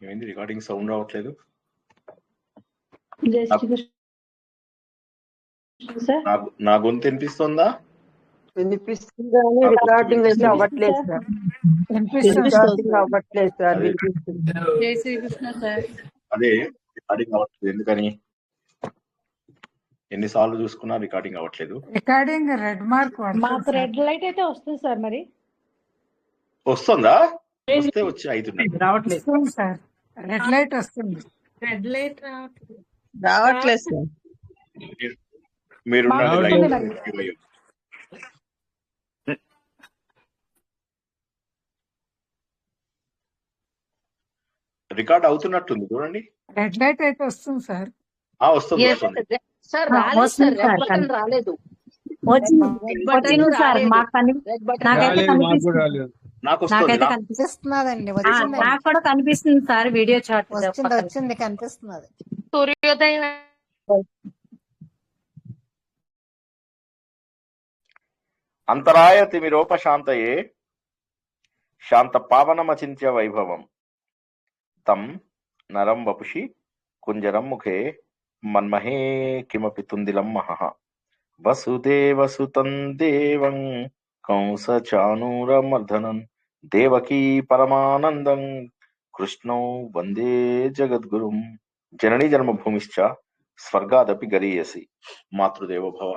ఏమైంది recording sound రావట్లేదు? జై శ్రీకృష్ణ సార్. నా గొంతు వినిపిస్తుందా? వినిపిస్తుంది కానీ రికార్డింగ్ అయితే అవ్వట్లేదు సార్. రికార్డింగ్ అవ్వట్లేదు సార్. వినిపిస్తుంది. జై శ్రీకృష్ణ సార్. అదే రికార్డింగ్ అవ్వట్లేదు. ఎందుకని? ఎన్నిసార్లు చూసుకున్నా రికార్డింగ్ అవ్వట్లేదు. రికార్డింగ్ రెడ్ మార్క్ మాకు రెడ్ లైట్ అయితే వస్తుంది సార్. మరి వస్తుందా? వస్తే వచ్చి రావట్లేదు సార్. రెడ్ లైట్ వస్తుంది. రెడ్ లైట్ రావట్లేదు సార్. మీరు రికార్డ్ అవుతున్నట్టుంది చూడండి. రెడ్ లైట్ అయితే వస్తుంది సార్. వస్తుంది సార్. రాలేదు. వచ్చింది సార్. నాకైతే కనిపిస్తున్నదండి. నాకు కూడా కనిపిస్తుంది సార్. వీడియో చాట్ వచ్చింది కనిపిస్తున్నది. సూర్యోదయం అంతరాయ తిమిరోపశాంతయే శాంత పావనమచింత్య వైభవం తం నరం వపుషి కుంజరం ముఖే మన్మహే కిమపి తుందిలం మహః వసుదేవసుతం దేవం కంసచానూరమర్దనం దేవకీ పరమానందం కృష్ణౌ వందే జగద్గురుం. జననీ జన్మభూమిశ్చ స్వర్గాదపి గరీయసి. మాతృదేవో భవ.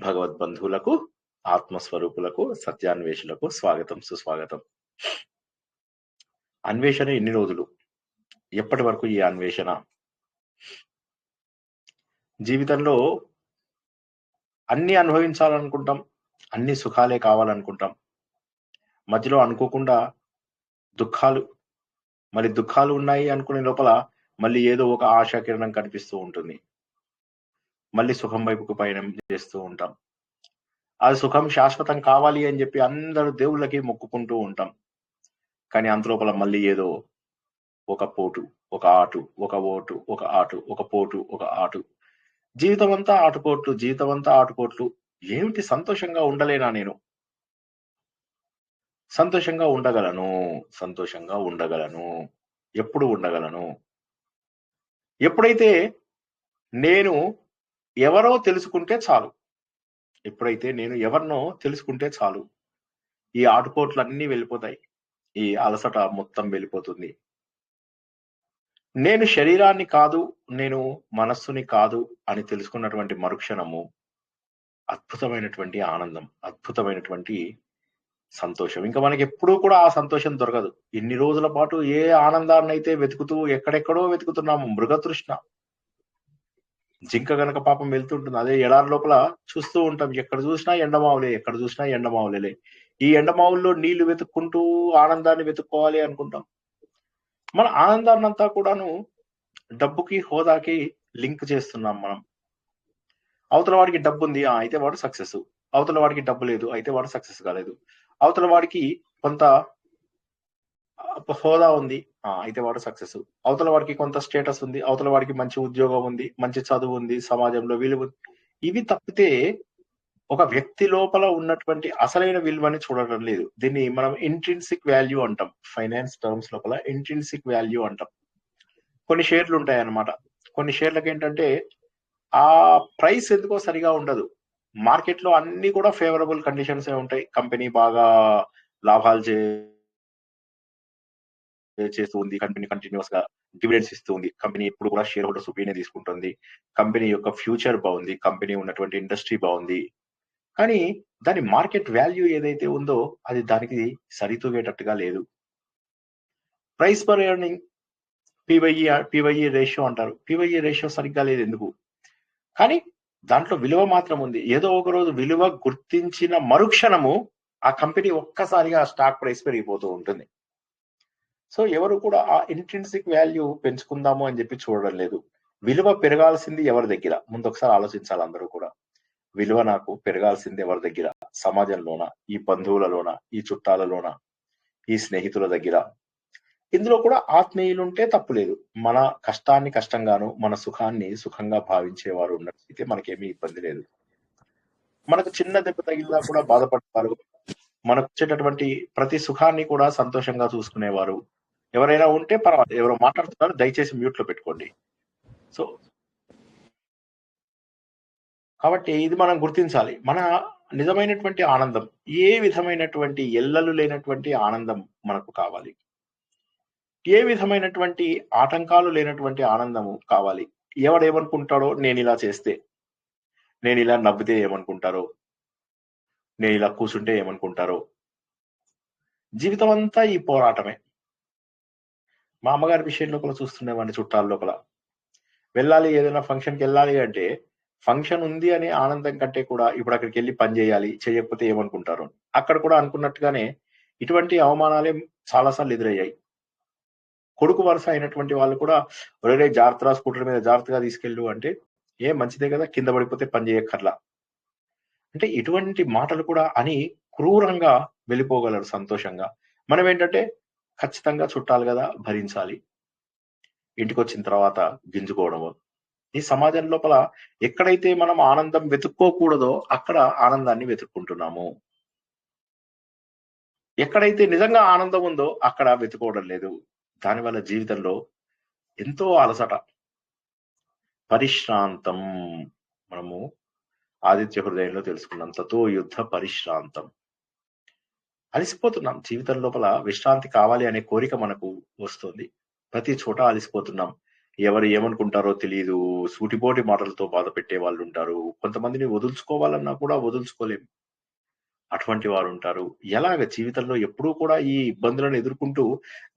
భగవద్బంధువులకు, ఆత్మస్వరూపులకు, సత్యాన్వేషులకు స్వాగతం, సుస్వాగతం. అన్వేషణ ఎన్ని రోజులు? ఎప్పటి వరకు ఈ అన్వేషణ? జీవితంలో అన్ని అనుభవించాలనుకుంటాం, అన్ని సుఖాలే కావాలనుకుంటాం. మధ్యలో అనుకోకుండా దుఃఖాలు, మళ్ళీ దుఃఖాలు ఉన్నాయి అనుకునే లోపల మళ్ళీ ఏదో ఒక ఆశాకిరణం కనిపిస్తూ ఉంటుంది. మళ్ళీ సుఖం వైపుకు పయనం చేస్తూ ఉంటాం. ఆ సుఖం శాశ్వతం కావాలి అని చెప్పి అందరూ దేవుళ్ళకి మొక్కుకుంటూ ఉంటాం. కానీ అంతలోపల మళ్ళీ ఏదో ఒక పోటు, ఒక ఆటు, ఒక ఓటు, ఒక ఆటు, ఒక పోటు, ఒక ఆటు. జీవితం అంతా ఆటుపోట్లు, జీవితం అంతా ఆటుపోట్లు. ఏమిటి? సంతోషంగా ఉండలేనా నేను? సంతోషంగా ఉండగలను, సంతోషంగా ఉండగలను. ఎప్పుడు ఉండగలను? ఎప్పుడైతే నేను ఎవరో తెలుసుకుంటే చాలు. ఎప్పుడైతే నేను ఎవరినో తెలుసుకుంటే చాలు. ఈ ఆటుపోట్లన్నీ వెళ్ళిపోతాయి. ఈ అలసట మొత్తం వెళ్ళిపోతుంది. నేను శరీరాన్ని కాదు, నేను మనస్సుని కాదు అని తెలుసుకున్నటువంటి మరుక్షణము అద్భుతమైనటువంటి ఆనందం, అద్భుతమైనటువంటి సంతోషం. ఇంకా మనకి ఎప్పుడూ కూడా ఆ సంతోషం దొరకదు. ఇన్ని రోజుల పాటు ఏ ఆనందాన్ని అయితే వెతుకుతూ ఎక్కడెక్కడో వెతుకుతున్నాము. మృగతృష్ణ. జింక గనక పాపం వెళ్తుంటుంది, అదే ఎడారి లోపల చూస్తూ ఉంటాం. ఎక్కడ చూసినా ఎండమావులే, ఎక్కడ చూసినా ఎండమావులే. ఈ ఎండమావుల్లో నీళ్లు వెతుక్కుంటూ ఆనందాన్ని వెతుక్కోవాలి అనుకుంటాం. మన ఆనందాన్ని అంతా కూడాను డబ్బుకి, హోదాకి లింక్ చేస్తున్నాం మనం. అవతల వాడికి డబ్బు ఉంది, అయితే వాడు సక్సెస్. అవతల వాడికి డబ్బు లేదు, అయితే వాడు సక్సెస్ కాలేదు. అవతల వాడికి కొంత హోదా ఉంది, అయితే వాడు సక్సెస్. అవతల వాడికి కొంత స్టేటస్ ఉంది, అవతల వాడికి మంచి ఉద్యోగం ఉంది, మంచి చదువు ఉంది, సమాజంలో విలువ. ఇవి తప్పితే ఒక వ్యక్తి లోపల ఉన్నటువంటి అసలైన విలువని చూడడం లేదు. దీన్ని మనం ఇంట్రిన్సిక్ వాల్యూ అంటాం. ఫైనాన్స్ టర్మ్స్ లోపల ఇంట్రిన్సిక్ వాల్యూ అంటాం. కొన్ని షేర్లు ఉంటాయి అన్నమాట. కొన్ని షేర్లకు ఏంటంటే ఆ ప్రైస్ ఎందుకో సరిగా ఉండదు. మార్కెట్ లో అన్ని కూడా ఫేవరబుల్ కండిషన్స్ ఉంటాయి. కంపెనీ బాగా లాభాలు చేస్తూ ఉంది, కంపెనీ కంటిన్యూస్ గా డివిడెండ్స్ ఇస్తూ ఉంది, కంపెనీ ఎప్పుడు కూడా షేర్ హోల్డర్స్ ఒపీనియన్ తీసుకుంటుంది, కంపెనీ యొక్క ఫ్యూచర్ బాగుంది, కంపెనీ ఉన్నటువంటి ఇండస్ట్రీ బాగుంది. కానీ దాని మార్కెట్ వాల్యూ ఏదైతే ఉందో అది దానికి సరితూగేటట్టుగా లేదు. Price per earning, PY ratio అంటారు. పివై రేషియో సరిగ్గా లేదు. ఎందుకు? కానీ దాంట్లో విలువ మాత్రం ఉంది. ఏదో ఒక రోజు విలువ గుర్తించిన మరుక్షణము ఆ కంపెనీ ఒక్కసారిగా స్టాక్ ప్రైస్ పెరిగిపోతూ ఉంటుంది. సో ఎవరు కూడా ఆ ఇంట్రిన్సిక్ వాల్యూ పెంచుకుందాము అని చెప్పి చూడడం లేదు. విలువ పెరగాల్సింది ఎవరి దగ్గర? ముందు ఒకసారి ఆలోచించాలి అందరూ కూడా. విలువ నాకు పెరగాల్సింది ఎవరి దగ్గర? సమాజంలోన, ఈ బంధువులలోన, ఈ చుట్టాలలోన, ఈ స్నేహితుల దగ్గర. ఇందులో కూడా ఆత్మీయులుంటే తప్పులేదు. మన కష్టాన్ని కష్టంగాను, మన సుఖాన్ని సుఖంగా భావించేవారు ఉన్నట్లయితే మనకేమీ ఇబ్బంది లేదు. మనకు చిన్న దెబ్బ తగిలినా కూడా బాధపడేవారు, మనకు వచ్చేటటువంటి ప్రతి సుఖాన్ని కూడా సంతోషంగా చూసుకునేవారు, ఎవరైనా ఉంటే పర్వాలేదు, ఎవరో మాట్లాడుతున్నారు దయచేసి మ్యూట్ లో పెట్టుకోండి. సో కాబట్టి ఇది మనం గుర్తించాలి. మన నిజమైనటువంటి ఆనందం, ఏ విధమైనటువంటి ఎల్లలు లేనటువంటి ఆనందం మనకు కావాలి, ఏ విధమైనటువంటి ఆటంకాలు లేనటువంటి ఆనందము కావాలి. ఎవడేమనుకుంటాడో, నేను ఇలా చేస్తే, నేను ఇలా నవ్వితే ఏమనుకుంటారో, నేను ఇలా కూర్చుంటే ఏమనుకుంటారో, జీవితం అంతా ఈ పోరాటమే. మా అమ్మగారి విషయం లోపల చూస్తుండేవాడిని, చుట్టాల లోపల వెళ్ళాలి, ఏదైనా ఫంక్షన్కి వెళ్ళాలి అంటే ఫంక్షన్ ఉంది అనే ఆనందం కంటే కూడా ఇప్పుడు అక్కడికి వెళ్ళి పని చేయాలి, చేయకపోతే ఏమనుకుంటారు. అక్కడ కూడా అనుకున్నట్టుగానే ఇటువంటి అవమానాలే చాలాసార్లు ఎదురయ్యాయి. కొడుకు వరుస అయినటువంటి వాళ్ళు కూడా ఒరే జాగ్రత్త, స్కూటర్ మీద జాగ్రత్తగా తీసుకెళ్ళు అంటే, ఏ మంచిదే కదా, కింద పడిపోతే పని చేయక్కర్లా అంటే ఇటువంటి మాటలు కూడా అని క్రూరంగా వెళ్ళిపోగలరు సంతోషంగా. మనం ఏంటంటే ఖచ్చితంగా చుట్టాలు కదా భరించాలి, ఇంటికి వచ్చిన తర్వాత గింజుకోవడము. ఈ సమాజం లోపల ఎక్కడైతే మనం ఆనందం వెతుక్కోకూడదో అక్కడ ఆనందాన్ని వెతుక్కుంటున్నాము, ఎక్కడైతే నిజంగా ఆనందం ఉందో అక్కడ వెతుకోవడం లేదు. దానివల్ల జీవితంలో ఎంతో అలసట, పరిశ్రాంతం. మనము ఆదిత్య హృదయంలో తెలుసుకున్నాం, తతో యుద్ధ పరిశ్రాంతం. అలసిపోతున్నాం, జీవితం లోపల విశ్రాంతి కావాలి అనే కోరిక మనకు వస్తుంది. ప్రతి చోట అలసిపోతున్నాం. ఎవరు ఏమనుకుంటారో తెలియదు, సూటిపోటి మాటలతో బాధ పెట్టే వాళ్ళు ఉంటారు. కొంతమందిని వదులుచుకోవాలన్నా కూడా వదులుచుకోలేం, అటువంటి వారు ఉంటారు. ఎలాగ జీవితంలో ఎప్పుడూ కూడా ఈ ఇబ్బందులను ఎదుర్కొంటూ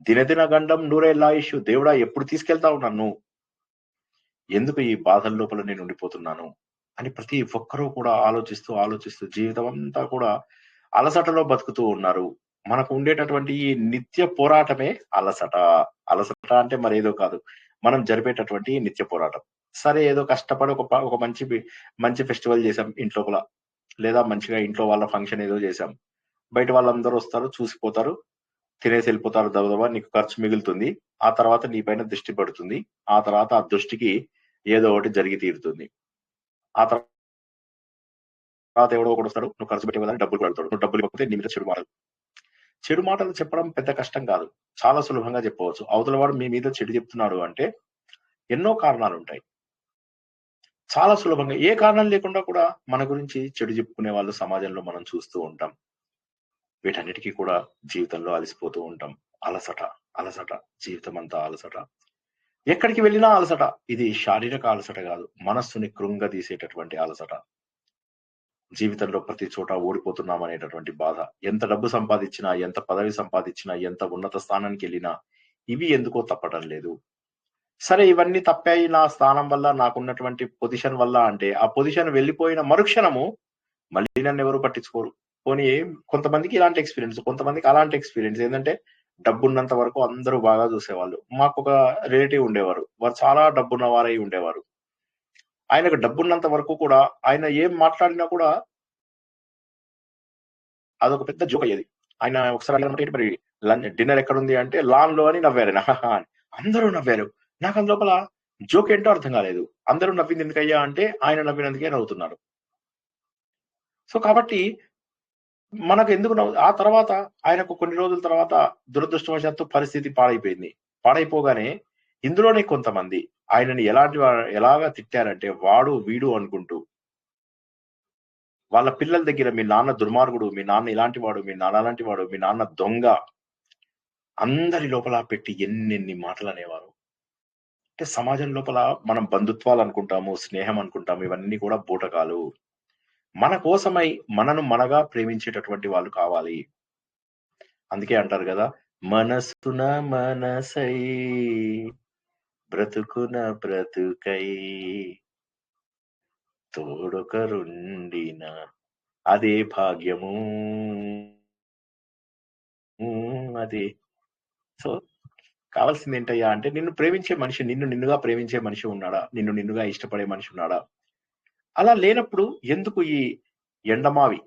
దినదిన గండం నూరేళ్ళాయుష్, దేవుడా ఎప్పుడు తీసుకెళ్తావు నన్ను, ఎందుకు ఈ బాధల లోపల నేను ఉండిపోతున్నాను అని ప్రతి ఒక్కరూ కూడా ఆలోచిస్తూ జీవితం అంతా కూడా అలసటలో బతుకుతూ ఉన్నారు. మనకు ఉండేటటువంటి ఈ నిత్య పోరాటమే అలసట. అలసట అంటే మరేదో కాదు, మనం జరిపేటటువంటి నిత్య పోరాటం. సరే, ఏదో కష్టపడి ఒక మంచి ఫెస్టివల్ చేసాం ఇంట్లోపల, లేదా మంచిగా ఇంట్లో వాళ్ళ ఫంక్షన్ ఏదో చేసాం. బయట వాళ్ళందరూ వస్తారు, చూసిపోతారు, తినేసి వెళ్ళిపోతారు దబదబా, నీకు ఖర్చు మిగులుతుంది. ఆ తర్వాత నీ పైన దృష్టి పడుతుంది. ఆ తర్వాత ఆ దృష్టికి ఏదో ఒకటి జరిగి తీరుతుంది. ఆ తర్వాత ఎవడో ఒకడు వస్తాడు, నువ్వు ఖర్చు పెట్టే డబ్బులు పెడతాడు, నువ్వు డబ్బులు ఇవ్వకపోతే నీ మీద చెడు మాటలు చెప్పడం పెద్ద కష్టం కాదు, చాలా సులభంగా చెప్పవచ్చు. అవతల వాడు మీ మీద చెడు చెప్తున్నాడు అంటే ఎన్నో కారణాలు ఉంటాయి. చాలా సులభంగా, ఏ కారణం లేకుండా కూడా మన గురించి చెడు చెప్పుకునే వాళ్ళు సమాజంలో మనం చూస్తూ ఉంటాం. వీటన్నిటికీ కూడా జీవితంలో అలసిపోతూ ఉంటాం. అలసట, అలసట, జీవితం అంతా అలసట, ఎక్కడికి వెళ్ళినా అలసట. ఇది శారీరక అలసట కాదు, మనస్సుని కృంగదీసేటటువంటి అలసట. జీవితంలో ప్రతి చోట ఓడిపోతున్నాం అనేటటువంటి బాధ. ఎంత డబ్బు సంపాదించినా, ఎంత పదవి సంపాదించినా, ఎంత ఉన్నత స్థానానికి వెళ్ళినా ఇవి ఎందుకో తప్పడం లేదు. సరే, ఇవన్నీ తప్పాయి నా స్థానం వల్ల, నాకున్నటువంటి పొజిషన్ వల్ల అంటే, ఆ పొజిషన్ వెళ్ళిపోయిన మరుక్షణము మళ్ళీ నన్ను ఎవరు పట్టించుకోరు. పోనీ కొంతమందికి ఇలాంటి ఎక్స్పీరియన్స్, కొంతమందికి అలాంటి ఎక్స్పీరియన్స్. ఏంటంటే డబ్బున్నంత వరకు అందరూ బాగా చూసేవాళ్ళు. మాకు ఒక రిలేటివ్ ఉండేవారు, వారు చాలా డబ్బున్న వారై ఉండేవారు. ఆయనకు డబ్బున్నంత వరకు కూడా ఆయన ఏం మాట్లాడినా కూడా అదొక పెద్ద జోక్ అయ్యేది. ఆయన ఒకసారి మరి డిన్నర్ ఎక్కడుంది అంటే లాన్ లో అని నవ్వారు. అందరూ నవ్వారు. నాకు అందులోపల జోక్ ఏంటో అర్థం కాలేదు. అందరూ నవ్వింది ఎందుకయ్యా అంటే ఆయన నవ్వినందుకే నవ్వుతున్నారు. సో కాబట్టి మనకు ఎందుకు ఆ తర్వాత ఆయనకు కొన్ని రోజుల తర్వాత దురదృష్టవశాత్తు పరిస్థితి పాడైపోయింది. పాడైపోగానే ఇందులోనే కొంతమంది ఆయనని ఎలాగా తిట్టారంటే, వాడు వీడు అనుకుంటూ వాళ్ళ పిల్లల దగ్గర మీ నాన్న దుర్మార్గుడు, మీ నాన్న ఇలాంటి వాడు, మీ నాన్న అలాంటి వాడు, మీ నాన్న దొంగ, అందరి లోపల పెట్టి ఎన్నెన్ని మాటలు అనేవారు. అంటే సమాజం లోపల మనం బంధుత్వాలు అనుకుంటాము, స్నేహం అనుకుంటాము, ఇవన్నీ కూడా బూటకాలు. మన కోసమై మనను మనగా ప్రేమించేటటువంటి వాళ్ళు కావాలి. అందుకే అంటారు కదా, మనసున మనసై బ్రతుకున బ్రతుకై తోడొకరుండిన అదే భాగ్యము అదే. సో కావాల్సింది ఏంటయ్యా అంటే, నిన్ను ప్రేమించే మనిషి, నిన్నుగా ప్రేమించే మనిషి ఉన్నాడా, నిన్నుగా ఇష్టపడే మనిషి ఉన్నాడా? అలా లేనప్పుడు ఎందుకు ఈ ఎండమావి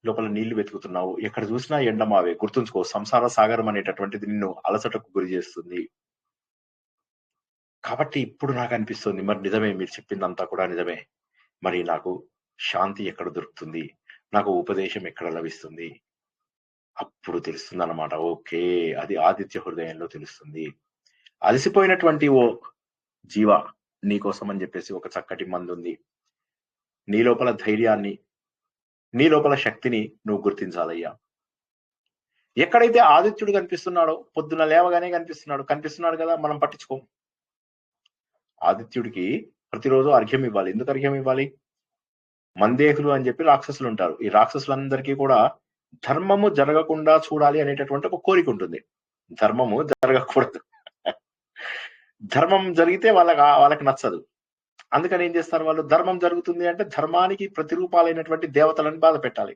లోపల నీళ్లు వెతుకుతున్నావు? ఎక్కడ చూసినా ఎండమావే. గుర్తుంచుకో, సంసార సాగరం అనేటటువంటిది నిన్ను అలసటకు గురి చేస్తుంది. కాబట్టి ఇప్పుడు నాకు అనిపిస్తుంది, మరి నిజమే, మీరు చెప్పిందంతా కూడా నిజమే. మరి నాకు శాంతి ఎక్కడ దొరుకుతుంది, నాకు ఉపదేశం ఎక్కడ లభిస్తుంది? అప్పుడు తెలుస్తుంది అన్నమాట. ఓకే, అది ఆదిత్య హృదయంలో తెలుస్తుంది. అలసిపోయినటువంటి ఓ జీవ, నీకోసం అని చెప్పేసి ఒక చక్కటి మందు ఉంది. నీ లోపల ధైర్యాన్ని, నీ లోపల శక్తిని నువ్వు గుర్తించాలయ్యా. ఎక్కడైతే ఆదిత్యుడు కనిపిస్తున్నాడో, పొద్దున లేవగానే కనిపిస్తున్నాడు కదా, మనం పట్టించుకోం. ఆదిత్యుడికి ప్రతిరోజు అర్ఘ్యం ఇవ్వాలి. ఎందుకు అర్ఘ్యం ఇవ్వాలి? మందేహులు అని చెప్పి రాక్షసులు ఉంటారు. ఈ రాక్షసులందరికీ కూడా ధర్మము జరగకుండా చూడాలి అనేటటువంటి ఒక కోరిక ఉంటుంది. ధర్మము జరగకూడదు. ధర్మం జరిగితే వాళ్ళకి నచ్చదు. అందుకని ఏం చేస్తారు వాళ్ళు? ధర్మం జరుగుతుంది అంటే ధర్మానికి ప్రతిరూపాలైనటువంటి దేవతలను బాధ పెట్టాలి.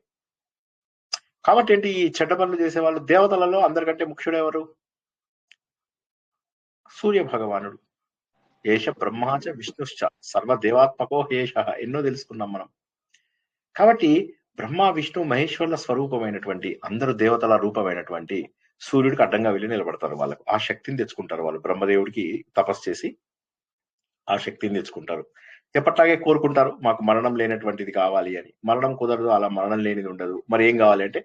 కాబట్టి ఏంటి, ఈ చెడ్డ పనులు చేసేవాళ్ళు దేవతలలో అందరికంటే ముఖ్యుడు ఎవరు? సూర్య భగవానుడు. ఏష బ్రహ్మాచ విష్ణుశ్చ సర్వదేవాత్మకో హేష, ఎన్నో తెలుసుకున్నాం మనం. కాబట్టి బ్రహ్మ విష్ణు మహేశ్వరుల స్వరూపమైనటువంటి, అందరు దేవతల రూపమైనటువంటి సూర్యుడికి అడ్డంగా వెళ్ళి నిలబడతారు. వాళ్ళకు ఆ శక్తిని తెచ్చుకుంటారు. వాళ్ళు బ్రహ్మదేవుడికి తపస్సు చేసి ఆ శక్తిని తెచ్చుకుంటారు. ఎప్పట్లాగే కోరుకుంటారు, మాకు మరణం లేనటువంటిది కావాలి అని. మరణం కుదరదు, అలా మరణం లేనిది ఉండదు. మరి ఏం కావాలి అంటే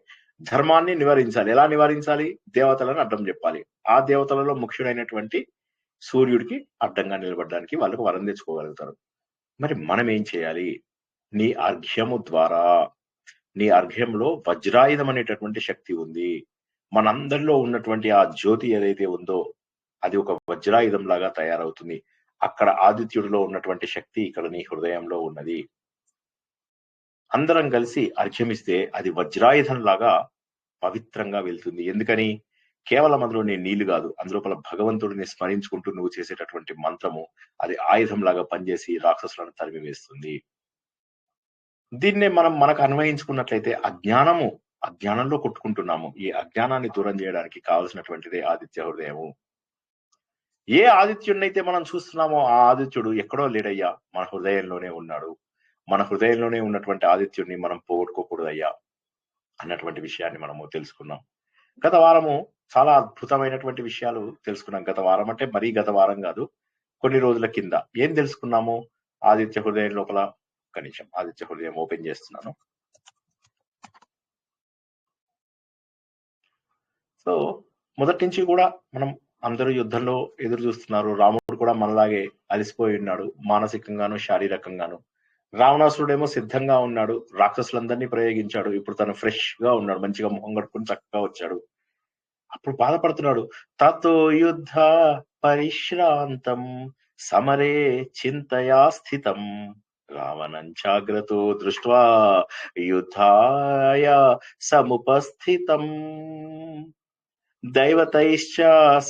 ధర్మాన్ని నివారించాలి. ఎలా నివారించాలి? దేవతలను అడ్డం చెప్పాలి. ఆ దేవతలలో ముఖ్యుడైనటువంటి సూర్యుడికి అడ్డంగా నిలబడడానికి వాళ్ళకు వరం తెచ్చుకోగలుగుతారు. మరి మనం ఏం చేయాలి? నీ అర్ఘ్యము ద్వారా, నీ అర్ఘ్యంలో వజ్రాయుధం అనేటటువంటి శక్తి ఉంది. మనందరిలో ఉన్నటువంటి ఆ జ్యోతి ఏదైతే ఉందో అది ఒక వజ్రాయుధం లాగా తయారవుతుంది. అక్కడ ఆదిత్యుడిలో ఉన్నటువంటి శక్తి ఇక్కడ నీ హృదయంలో ఉన్నది. అందరం కలిసి అర్ఘ్యమిస్తే అది వజ్రాయుధం లాగా పవిత్రంగా వెళ్తుంది. ఎందుకని? కేవలం అందులో నీళ్లు కాదు, అందులోపల భగవంతుడిని స్మరించుకుంటూ నువ్వు చేసేటటువంటి మంత్రము అది ఆయుధం లాగా పనిచేసి రాక్షసులను తరిమి వేస్తుంది. దీన్నే మనం మనకు అన్వయించుకున్నట్లయితే అజ్ఞానంలో కొట్టుకుంటున్నాము. ఈ అజ్ఞానాన్ని దూరం చేయడానికి కావలసినటువంటిదే ఆదిత్య హృదయము. ఏ ఆదిత్యుడినైతే మనం చూస్తున్నామో ఆ ఆదిత్యుడు ఎక్కడో లేడయ్యా, మన హృదయంలోనే ఉన్నాడు. మన హృదయంలోనే ఉన్నటువంటి ఆదిత్యుడిని మనం పోగొట్టుకోకూడదయ్యా అన్నటువంటి విషయాన్ని మనము తెలుసుకున్నాం. గత వారము చాలా అద్భుతమైనటువంటి విషయాలు తెలుసుకున్నాం. గత వారం అంటే మరీ గత వారం కాదు, కొన్ని రోజుల కింద ఏం తెలుసుకున్నాము? ఆదిత్య హృదయం లోపల, ఒక నిమిషం ఆదిత్య హృదయం ఓపెన్ చేస్తున్నాను. సో మొదటి నుంచి కూడా మనం అందరూ యుద్ధంలో ఎదురు చూస్తున్నారు. రాముడు కూడా మనలాగే అలసిపోయి ఉన్నాడు, మానసికంగాను శారీరకంగాను. రావణాసురుడేమో సిద్ధంగా ఉన్నాడు, రాక్షసులందరినీ ప్రయోగించాడు. ఇప్పుడు తను ఫ్రెష్ గా ఉన్నాడు, మంచిగా మొహం కట్టుకుని చక్కగా వచ్చాడు. అప్పుడు బాధపడుతున్నాడు. తతో యుద్ధ పరిశ్రాంతం సమరే చింతయా స్థితం రావణం జాగ్రతో దృష్ట్వా యుద్ధాయ సముపస్థితం దైవతైశ్చ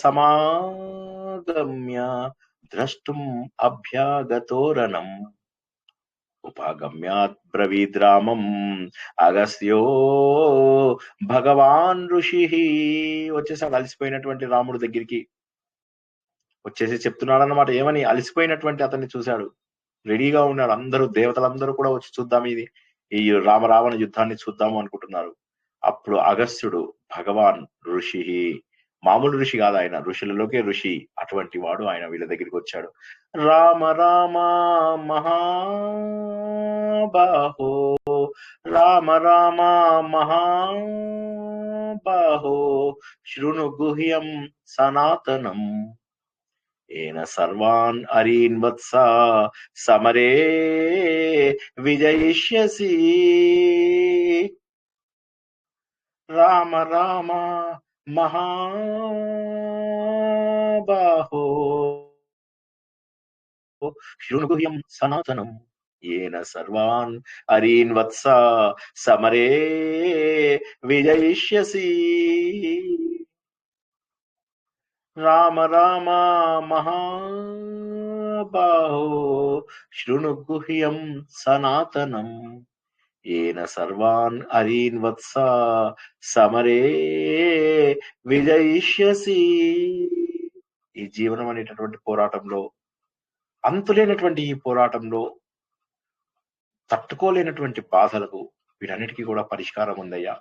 సమాగమ్య ద్రష్టుం అభ్యాగతోరణం ఉపాగమ్యాత్ బ్రవీద్రామం అగస్త్యో భగవాన్ ఋషి. వచ్చేసాడు అలసిపోయినటువంటి రాముడి దగ్గరికి వచ్చేసి చెప్తున్నాడు అన్నమాట. ఏమని? అలసిపోయినటువంటి అతన్ని చూశాడు, రెడీగా ఉన్నాడు. అందరూ దేవతలందరూ కూడా వచ్చి చూద్దాం, ఈ రామరావణ యుద్ధాన్ని చూద్దాము అనుకుంటున్నారు. అప్పుడు అగస్త్యుడు భగవాన్ ఋషి, మామూలు ఋషి కాదు ఆయన, ఋషులలోకే ఋషి, అటువంటి వాడు ఆయన వీళ్ళ దగ్గరికి వచ్చాడు. రామ రామ మహాబాహో రామ రామ మహాబాహో శృణు గుహ్యం సనాతనం ఏన సర్వాన్ అరీన్ వత్స సమరే విజయిష్యసి. రామ రామ మహాబాహో శృణుగుహ్యం సనాతనం ఏన సర్వాన్ అరీన్ వత్స సమరే విజయిష్యసి. రామ రామ మహాబాహో శృణుగుహ్యం సనాతనం ఏన సర్వాన్ అరీన్ వత్స సమరే విజయిష్యసి. ఈ జీవనం అనేటటువంటి పోరాటంలో, అంతులేనటువంటి ఈ పోరాటంలో తట్టుకోలేనటువంటి బాధలకు వీటన్నిటికీ కూడా పరిష్కారం ఉందయ్యా.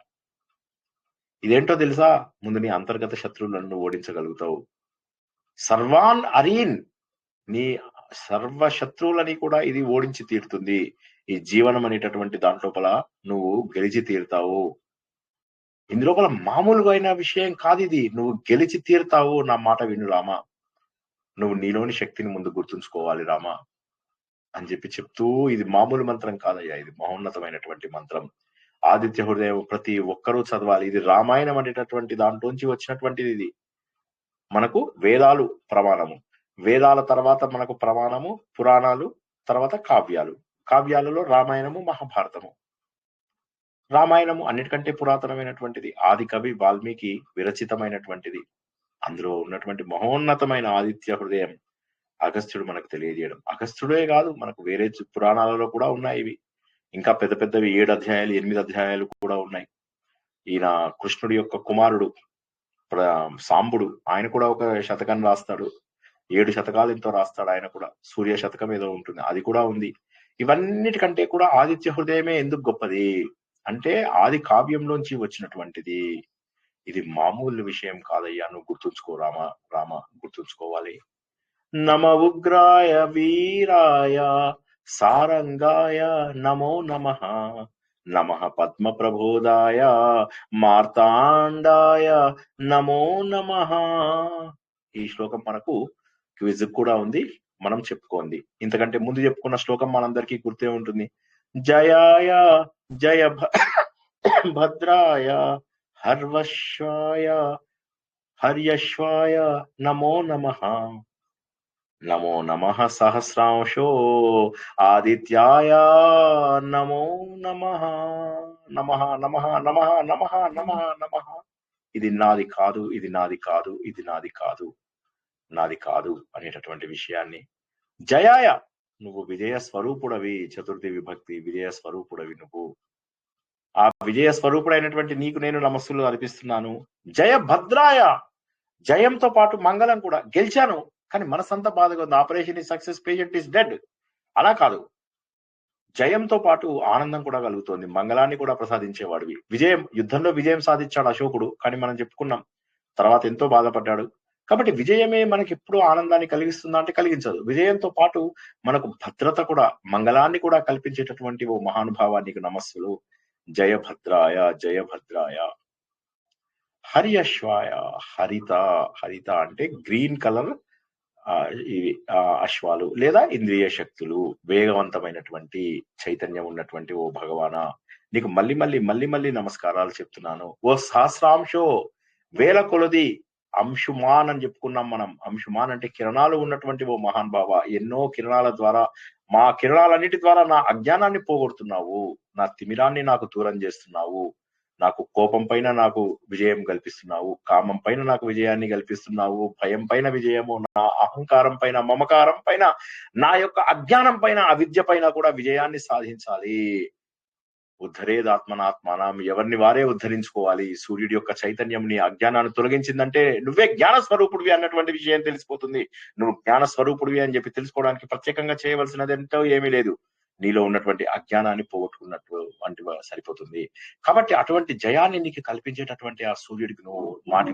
ఇదేంటో తెలుసా? ముందు నీ అంతర్గత శత్రువులను ఓడించగలుగుతావు. సర్వాన్ అరీన్, నీ సర్వ శత్రువులని కూడా ఇది ఓడించి తీరుతుంది. ఈ జీవనం అనేటటువంటి దాంట్లోపల నువ్వు గెలిచి తీరుతావు. ఇందులోపల మామూలుగా అయిన విషయం కాదు ఇది. నువ్వు గెలిచి తీరుతావు, నా మాట విను రామా, నువ్వు నీలోని శక్తిని ముందు గుర్తుంచుకోవాలి రామా అని చెప్తూ, ఇది మామూలు మంత్రం కాదయ్యా, ఇది మహోన్నతమైనటువంటి మంత్రం. ఆదిత్య హృదయం ప్రతి ఒక్కరూ చదవాలి. ఇది రామాయణం అనేటటువంటి దాంట్లోంచి వచ్చినటువంటిది. ఇది మనకు వేదాలు ప్రమాణము, వేదాల తర్వాత మనకు ప్రమాణము పురాణాలు, తర్వాత కావ్యాలు. కావ్యాలలో రామాయణము, మహాభారతము. రామాయణము అన్నిటికంటే పురాతనమైనటువంటిది, ఆది కవి వాల్మీకి విరచితమైనటువంటిది. అందులో ఉన్నటువంటి మహోన్నతమైన ఆదిత్య హృదయం అగస్త్యుడు మనకు తెలియజేయడం. అగస్త్యుడే కాదు, మనకు వేరే పురాణాలలో కూడా ఉన్నాయి ఇవి. ఇంకా పెద్ద పెద్దవి 7 అధ్యాయాలు 8 అధ్యాయాలు కూడా ఉన్నాయి. ఈయన కృష్ణుడి యొక్క కుమారుడు సాంబుడు, ఆయన కూడా ఒక శతకం రాస్తాడు. 7 శతకాలు ఎంతో రాస్తాడు ఆయన కూడా. సూర్య శతకం ఏదో ఉంటుంది, అది కూడా ఉంది. ఇవన్నిటికంటే కూడా ఆదిత్య హృదయమే ఎందుకు గొప్పది అంటే, ఆది కావ్యంలోంచి వచ్చినటువంటిది. ఇది మామూలు విషయం కాదయ్యా, నువ్వు గుర్తుంచుకో రామ గుర్తుంచుకోవాలి. నమ ఉగ్రాయ వీరాయ సారంగాయ నమో నమః, నమః పద్మ ప్రబోధాయ మార్తాండాయ నమో నమః. ఈ శ్లోకం మనకు క్విజ్ కూడా ఉంది, మనం చెప్పుకోండి. ఇంతకంటే ముందు చెప్పుకున్న శ్లోకం మనందరికీ గుర్తే ఉంటుంది. జయాయ జయ భద్రాయ హర్యశ్వాయ నమో నమః, నమో నమః సహస్రాంశో ఆదిత్యాయ నమో నమః, నమః నమః నమః నమః నమః నమః. ఇది నాది కాదు, ఇది నాది కాదు, ఇది నాది కాదు, నాది కాదు అనేటటువంటి విషయాన్ని. జయాయ, నువ్వు విజయ స్వరూపుడవి, చతుర్థి విభక్తి, విజయ స్వరూపుడవి నువ్వు. ఆ విజయ స్వరూపుడైనటువంటి నీకు నేను నమస్సులు అర్పిస్తున్నాను. జయ భద్రాయ, జయంతో పాటు మంగళం కూడా. గెలిచాను కానీ మనసంతా బాధగా ఉంది, operation is success, patient is dead. అలా కాదు, జయంతో పాటు ఆనందం కూడా కలుగుతోంది, మంగళాన్ని కూడా ప్రసాదించేవాడివి. విజయం, యుద్ధంలో విజయం సాధించాడు అశోకుడు, కానీ మనం చెప్పుకున్నాం తర్వాత ఎంతో బాధపడ్డాడు. కాబట్టి విజయమే మనకి ఎప్పుడూ ఆనందాన్ని కలిగిస్తుందా అంటే కలిగించదు. విజయంతో పాటు మనకు భద్రత కూడా, మంగళాన్ని కూడా కల్పించేటటువంటి ఓ మహానుభావానికి నమస్సులు. జయ భద్రాయ, జయ భద్రాయ. హర్యశ్వాయ, హరిత అంటే గ్రీన్ కలర్ ఇవి అశ్వాలు లేదా ఇంద్రియ శక్తులు, వేగవంతమైనటువంటి చైతన్యం ఉన్నటువంటి ఓ భగవానా, నీకు మళ్ళీ మళ్ళీ నమస్కారాలు చెప్తున్నాను. ఓ సహస్రాంశో, వేల కొలది, అంశుమాన్ అని చెప్పుకున్నాం మనం. అంశుమాన్ అంటే కిరణాలు ఉన్నటువంటి ఓ మహాన్ భావ, ఎన్నో కిరణాల ద్వారా, మా కిరణాలన్నిటి ద్వారా నా అజ్ఞానాన్ని పోగొడుతున్నావు, నా తిమిరాన్ని నాకు దూరం చేస్తున్నావు, నాకు కోపం పైన నాకు విజయం కల్పిస్తున్నావు, కామం పైన నాకు విజయాన్ని కల్పిస్తున్నావు, భయం పైన విజయము, నా అహంకారం పైన, మమకారం పైన, నా యొక్క అజ్ఞానం పైన, అవిద్య పైన కూడా విజయాన్ని సాధించాలి. ఉద్ధరేదాత్మనాత్మానం, ఎవరిని వారే ఉద్ధరించుకోవాలి. సూర్యుడి యొక్క చైతన్యం నీ అజ్ఞానాన్ని తొలగించిందంటే నువ్వే జ్ఞాన స్వరూపుడివి అన్నటువంటి విషయం తెలిసిపోతుంది. నువ్వు జ్ఞాన స్వరూపుడివి అని చెప్పి తెలుసుకోవడానికి ప్రత్యేకంగా చేయవలసినది ఎంతో ఏమీ లేదు, నీలో ఉన్నటువంటి అజ్ఞానాన్ని పోగొట్టుకున్నట్టు వంటి సరిపోతుంది. కాబట్టి అటువంటి జయాన్ని నీకు కల్పించేటటువంటి ఆ సూర్యుడికి నువ్వు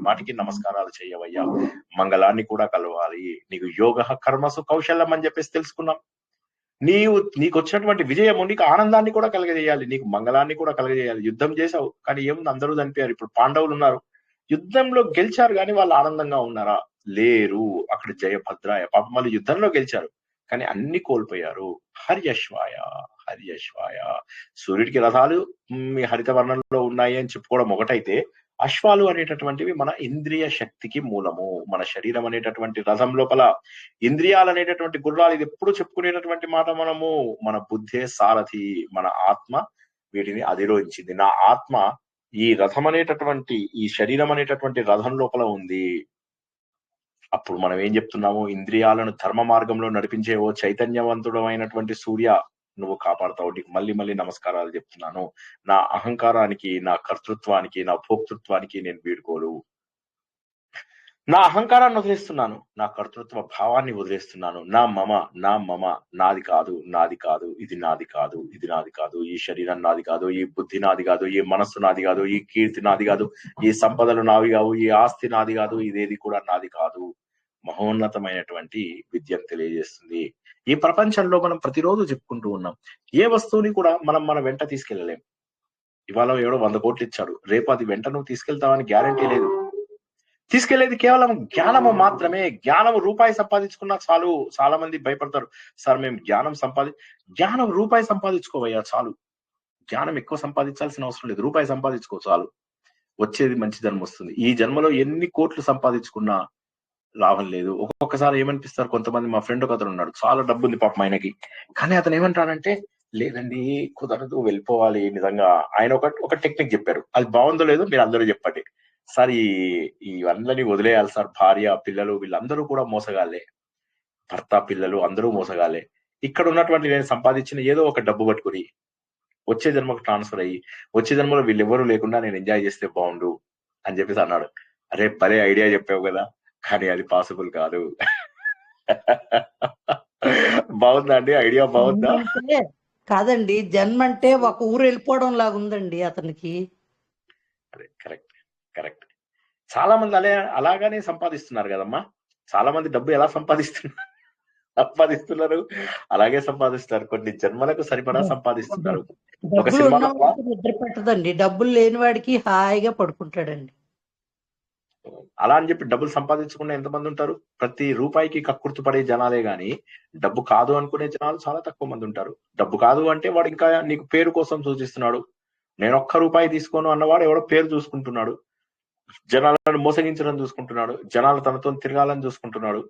మాటికి నమస్కారాలు చేయవయ్యా. మంగళాన్ని కూడా కలవాలి. నీకు యోగ కర్మసు కౌశల్యం అని చెప్పేసి తెలుసుకున్నాం. నీకు వచ్చినటువంటి విజయము నీకు ఆనందాన్ని కూడా కలగజేయాలి, నీకు మంగళాన్ని కూడా కలగజేయాలి. యుద్ధం చేశావు కానీ ఏముంది, అందరూ చనిపోయారు. ఇప్పుడు పాండవులు ఉన్నారు, యుద్ధంలో గెలిచారు కానీ వాళ్ళు ఆనందంగా ఉన్నారా? లేరు. అక్కడ జయభద్రాయ, పాపం వాళ్ళు యుద్ధంలో గెలిచారు కానీ అన్ని కోల్పోయారు. హర్యశ్వాయ, సూర్యుడికి రథాలు హరిత వర్ణంలో ఉన్నాయి అని చెప్పుకోవడం ఒకటైతే, అశ్వాలు అనేటటువంటివి మన ఇంద్రియ శక్తికి మూలము. మన శరీరం అనేటటువంటి రథం లోపల ఇంద్రియాలు అనేటటువంటి గుర్రాలు, ఇది ఎప్పుడు చెప్పుకునేటటువంటి మాట మనము. మన బుద్ధే సారథి, మన ఆత్మ వీటిని అధిరోహించింది. నా ఆత్మ ఈ రథం అనేటటువంటి, ఈ శరీరం అనేటటువంటి రథం లోపల ఉంది. అప్పుడు మనం ఏం చెప్తున్నాము, ఇంద్రియాలను ధర్మ మార్గంలో నడిపించే ఓ చైతన్యవంతుడు అయినటువంటి సూర్య, నువ్వు కాపాడుతావు. నీకు మళ్ళీ నమస్కారాలు చెప్తున్నాను. నా అహంకారానికి, నా కర్తృత్వానికి, నా భోక్తృత్వానికి నేను వీడుకోలు. నా అహంకారాన్ని వదిలేస్తున్నాను, నా కర్తృత్వ భావాన్ని వదిలేస్తున్నాను. నా మమ, నాది కాదు, ఇది నాది కాదు, ఈ శరీరం నాది కాదు, ఈ బుద్ధి నాది కాదు, ఈ మనస్సు నాది కాదు, ఈ కీర్తి నాది కాదు, ఈ సంపదలు నావి కావు, ఈ ఆస్తి నాది కాదు, ఇదేది కూడా నాది కాదు. మహోన్నతమైనటువంటి విద్యను తెలియజేస్తుంది. ఈ ప్రపంచంలో మనం ప్రతిరోజు చెప్పుకుంటూ ఉన్నాం, ఏ వస్తువుని కూడా మనం మన వెంట తీసుకెళ్ళలేం. ఇవాళ ఎవడో 100 కోట్లు ఇచ్చాడు, రేపు అది వెంట నువ్వు తీసుకెళ్తావని గ్యారంటీ లేదు. తీసుకెళ్లేది కేవలం జ్ఞానము మాత్రమే. జ్ఞానం రూపాయి సంపాదించుకున్నా చాలు. చాలా మంది భయపడతారు, సార్ మేము జ్ఞానం రూపాయి సంపాదించుకోవయ్యా చాలు. జ్ఞానం ఎక్కువ సంపాదించాల్సిన అవసరం లేదు, రూపాయి సంపాదించుకో చాలు. వచ్చేది మంచి జన్మ వస్తుంది. ఈ జన్మలో ఎన్ని కోట్లు సంపాదించుకున్నా లాభం లేదు. ఒక్కొక్కసారి ఏమనిపిస్తారు కొంతమంది, మా ఫ్రెండ్ ఒక అతను ఉన్నాడు, చాలా డబ్బు ఉంది పాపం ఆయనకి, కానీ అతను ఏమంటాడంటే లేదండి కుదరదు, వెళ్ళిపోవాలి. నిజంగా ఆయన ఒక టెక్నిక్ చెప్పారు, అది బాగుందో లేదో మీరు అందరూ చెప్పండి. సార్ ఇవన్నీ వదిలేయాలి సార్, భార్య పిల్లలు వీళ్ళందరూ కూడా మోసగాలే, భర్త పిల్లలు అందరూ మోసగాలే. ఇక్కడ ఉన్నటువంటి నేను సంపాదించిన ఏదో ఒక డబ్బు పట్టుకుని వచ్చే జన్మకు ట్రాన్స్ఫర్ అయ్యి వచ్చే జన్మలో వీళ్ళెవరూ లేకుండా నేను ఎంజాయ్ చేస్తే బాగుండు అని చెప్పేసి అన్నాడు. అరే భలే ఐడియా చెప్పావు కదా, కానీ అది పాసిబుల్ కాదు. బాగుందా అండి ఐడియా? బాగుందా? జన్మంటే కాదండి, జన్మంటే ఒక ఊరు వెళ్ళిపోవడం లాగా ఉందండి అతనికి. అదే కరెక్ట్ కరెక్ట్. చాలా మంది అలాగానే సంపాదిస్తున్నారు కదమ్మా. చాలా మంది డబ్బు ఎలా సంపాదిస్తున్నారు అలాగే సంపాదిస్తారు. కొన్ని జన్మలకు సరిపడా సంపాదిస్తున్నారు. ఒక డబ్బులు సినిమాలో ఉన్నవాడికి నిద్ర పెట్టదండి, డబ్బులు లేని వాడికి హాయిగా పడుకుంటాడండి. అలా అని చెప్పి డబ్బులు సంపాదించకుండా ఎంతమంది ఉంటారు? ప్రతి రూపాయికి కక్కుర్తి పడే జనాలే గాని డబ్బు కాదు అనుకునే జనాలు చాలా తక్కువ మంది ఉంటారు. డబ్బు కాదు అంటే వాడు ఇంకా నీకు పేరు కోసం సూచిస్తున్నాడు. నేను ఒక్క రూపాయి తీసుకోను అన్నవాడు ఎవడో పేరు చూసుకుంటున్నాడు, జనాలను మోసగించడం చూసుకుంటున్నాడు, జనాలు తనతో తిరగాలని చూసుకుంటున్నాడు,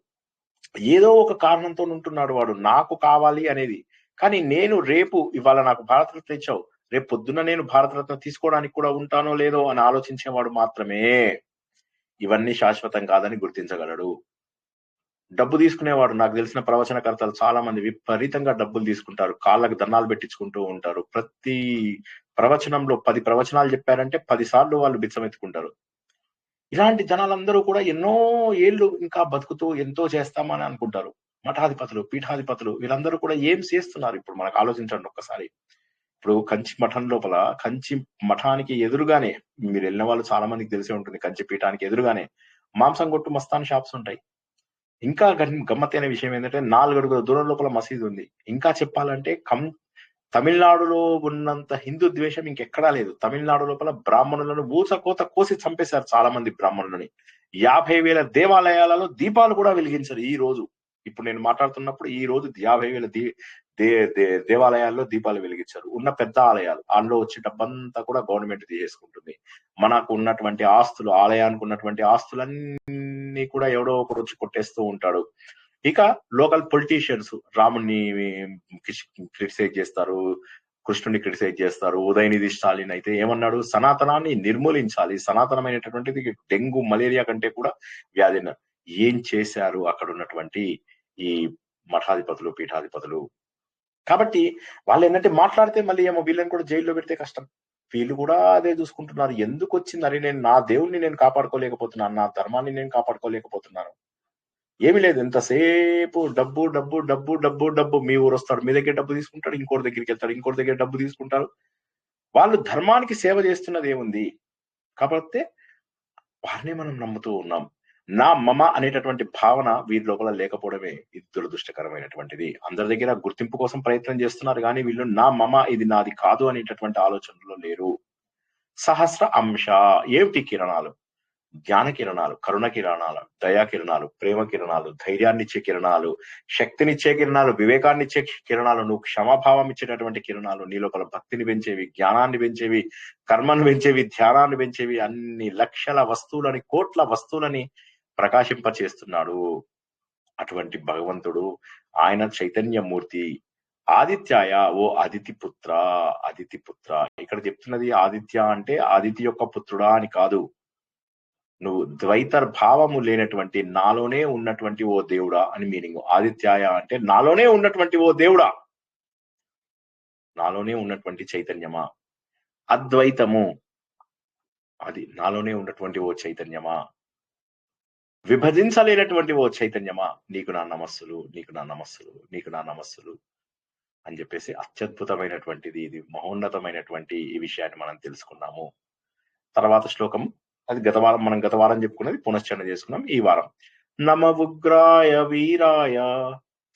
ఏదో ఒక కారణంతో ఉంటున్నాడు వాడు, నాకు కావాలి అనేది. కానీ నేను రేపు ఇవాళ నాకు భారతరత్న ఇచ్చావు, రేపు పొద్దున్న నేను భారతరత్న తీసుకోవడానికి కూడా ఉంటానో లేదో అని ఆలోచించేవాడు మాత్రమే ఇవన్నీ శాశ్వతం కాదని గుర్తించగలడు. డబ్బు తీసుకునేవాడు, నాకు తెలిసిన ప్రవచనకర్తలు చాలా మంది విపరీతంగా డబ్బులు తీసుకుంటారు, కాళ్ళకు దండాలు పెట్టించుకుంటూ ఉంటారు. ప్రతి ప్రవచనంలో 10 ప్రవచనాలు చెప్పారంటే 10 సార్లు వాళ్ళు బిచ్చం ఎత్తుకుంటారు. ఇలాంటి జనాలందరూ కూడా ఎన్నో ఏళ్ళు ఇంకా బతుకుతూ ఎంతో చేస్తామని అనుకుంటారు. మఠాధిపతులు, పీఠాధిపతులు వీళ్ళందరూ కూడా ఏం చేస్తున్నారు ఇప్పుడు మనకు ఆలోచించండి ఒక్కసారి. ఇప్పుడు కంచి మఠం లోపల, కంచి మఠానికి ఎదురుగానే, మీరు వెళ్ళిన వాళ్ళు చాలా మందికి తెలిసే ఉంటుంది, కంచి పీఠానికి ఎదురుగానే మాంసం కొట్టు మస్తాన్ షాప్స్ ఉంటాయి. ఇంకా గమ్మత్తైన విషయం ఏంటంటే 4 అడుగుల దూరం లోపల మసీదు ఉంది. ఇంకా చెప్పాలంటే తమిళనాడులో ఉన్నంత హిందూ ద్వేషం ఇంకెక్కడా లేదు. తమిళనాడు లోపల బ్రాహ్మణులను ఊచకోత కోసి చంపేశారు చాలా మంది బ్రాహ్మణులని. 50,000 దేవాలయాలలో దీపాలు కూడా వెలిగించారు ఈ రోజు. ఇప్పుడు నేను మాట్లాడుతున్నప్పుడు ఈ రోజు 50,000 దేవాలయాల్లో దీపాలు వెలిగించారు. ఉన్న పెద్ద ఆలయాలు, అందులో వచ్చే డబ్బంతా కూడా గవర్నమెంట్ తీసేసుకుంటుంది. మనకు ఉన్నటువంటి ఆస్తులు, ఆలయానికి ఉన్నటువంటి ఆస్తులన్నీ కూడా ఎవడో ఒకడు వచ్చి కొట్టేస్తూ ఉంటాడు. ఇక లోకల్ పొలిటీషియన్స్ రాముణ్ణి క్రిటిసైజ్ చేస్తారు, కృష్ణుని క్రిటిసైజ్ చేస్తారు. ఉదయనిధి స్టాలిన్ అయితే ఏమన్నాడు, సనాతనాన్ని నిర్మూలించాలి, సనాతనమైనటువంటిది డెంగ్యూ మలేరియా కంటే కూడా వ్యాధి. ఏం చేశారు అక్కడ ఉన్నటువంటి ఈ మఠాధిపతులు, పీఠాధిపతులు? కాబట్టి వాళ్ళు ఏంటంటే మాట్లాడితే మళ్ళీ ఏమో వీళ్ళని కూడా జైల్లో పెడితే కష్టం, వీళ్ళు కూడా అదే చూసుకుంటున్నారు. ఎందుకు వచ్చింది? అరే నేను నా దేవుణ్ణి నేను కాపాడుకోలేకపోతున్నాను, నా ధర్మాన్ని నేను కాపాడుకోలేకపోతున్నాను. ఏమి లేదు, ఎంతసేపు డబ్బు డబ్బు డబ్బు డబ్బు డబ్బు. మీ ఊరు వస్తాడు, మీ దగ్గర డబ్బు తీసుకుంటాడు, ఇంకోటి దగ్గరికి వెళ్తాడు, ఇంకోటి దగ్గర డబ్బు తీసుకుంటారు. వాళ్ళు ధర్మానికి సేవ చేస్తున్నది ఏముంది? కాబట్టి వారిని మనం నమ్ముతూ ఉన్నాం. నా మమ అనేటటువంటి భావన వీరి లోపల లేకపోవడమే ఇది దురదృష్టకరమైనటువంటిది. అందరి దగ్గర గుర్తింపు కోసం ప్రయత్నం చేస్తున్నారు, కానీ వీళ్ళు నా మమ, ఇది నాది కాదు అనేటటువంటి ఆలోచనలో లేరు. సహస్ర అంశ ఏమిటి కిరణాలు? జ్ఞాన కిరణాలు, కరుణ కిరణాలు, దయా కిరణాలు, ప్రేమ కిరణాలు, ధైర్యాన్నిచ్చే కిరణాలు, శక్తినిచ్చే కిరణాలు, వివేకాన్నిచ్చే కిరణాలు, నువ్వు క్షమాభావం ఇచ్చేటటువంటి కిరణాలు, నీ లోపల భక్తిని పెంచేవి, జ్ఞానాన్ని పెంచేవి, కర్మను పెంచేవి, ధ్యానాన్ని పెంచేవి, అన్ని లక్షల వస్తువులని, కోట్ల వస్తువులని ప్రకాశింపచేస్తున్నాడు అటువంటి భగవంతుడు. ఆయన చైతన్యమూర్తి. ఆదిత్యాయ, ఓ అదితి పుత్ర, అదితి పుత్ర. ఇక్కడ చెప్తున్నది ఆదిత్య అంటే ఆదితి యొక్క పుత్రుడా అని కాదు. నువ్వు ద్వైత భావము లేనటువంటి నాలోనే ఉన్నటువంటి ఓ దేవుడా అని మీనింగ్. ఆదిత్యాయ అంటే నాలోనే ఉన్నటువంటి ఓ దేవుడా, నాలోనే ఉన్నటువంటి చైతన్యమా. అద్వైతము అది నాలోనే ఉన్నటువంటి ఓ చైతన్యమా, విభజించలేనటువంటి ఓ చైతన్యమా, నీకు నా నమస్సులు, నీకు నా నమస్సులు, నీకు నా నమస్సులు అని చెప్పేసి అత్యద్భుతమైనటువంటిది, ఇది మహోన్నతమైనటువంటి ఈ విషయాన్ని మనం తెలుసుకున్నాము. తర్వాత శ్లోకం అది మనం గత వారం చెప్పుకున్నది పునశ్చరణ చేసుకున్నాం ఈ వారం. నమ ఉగ్రాయ వీరాయ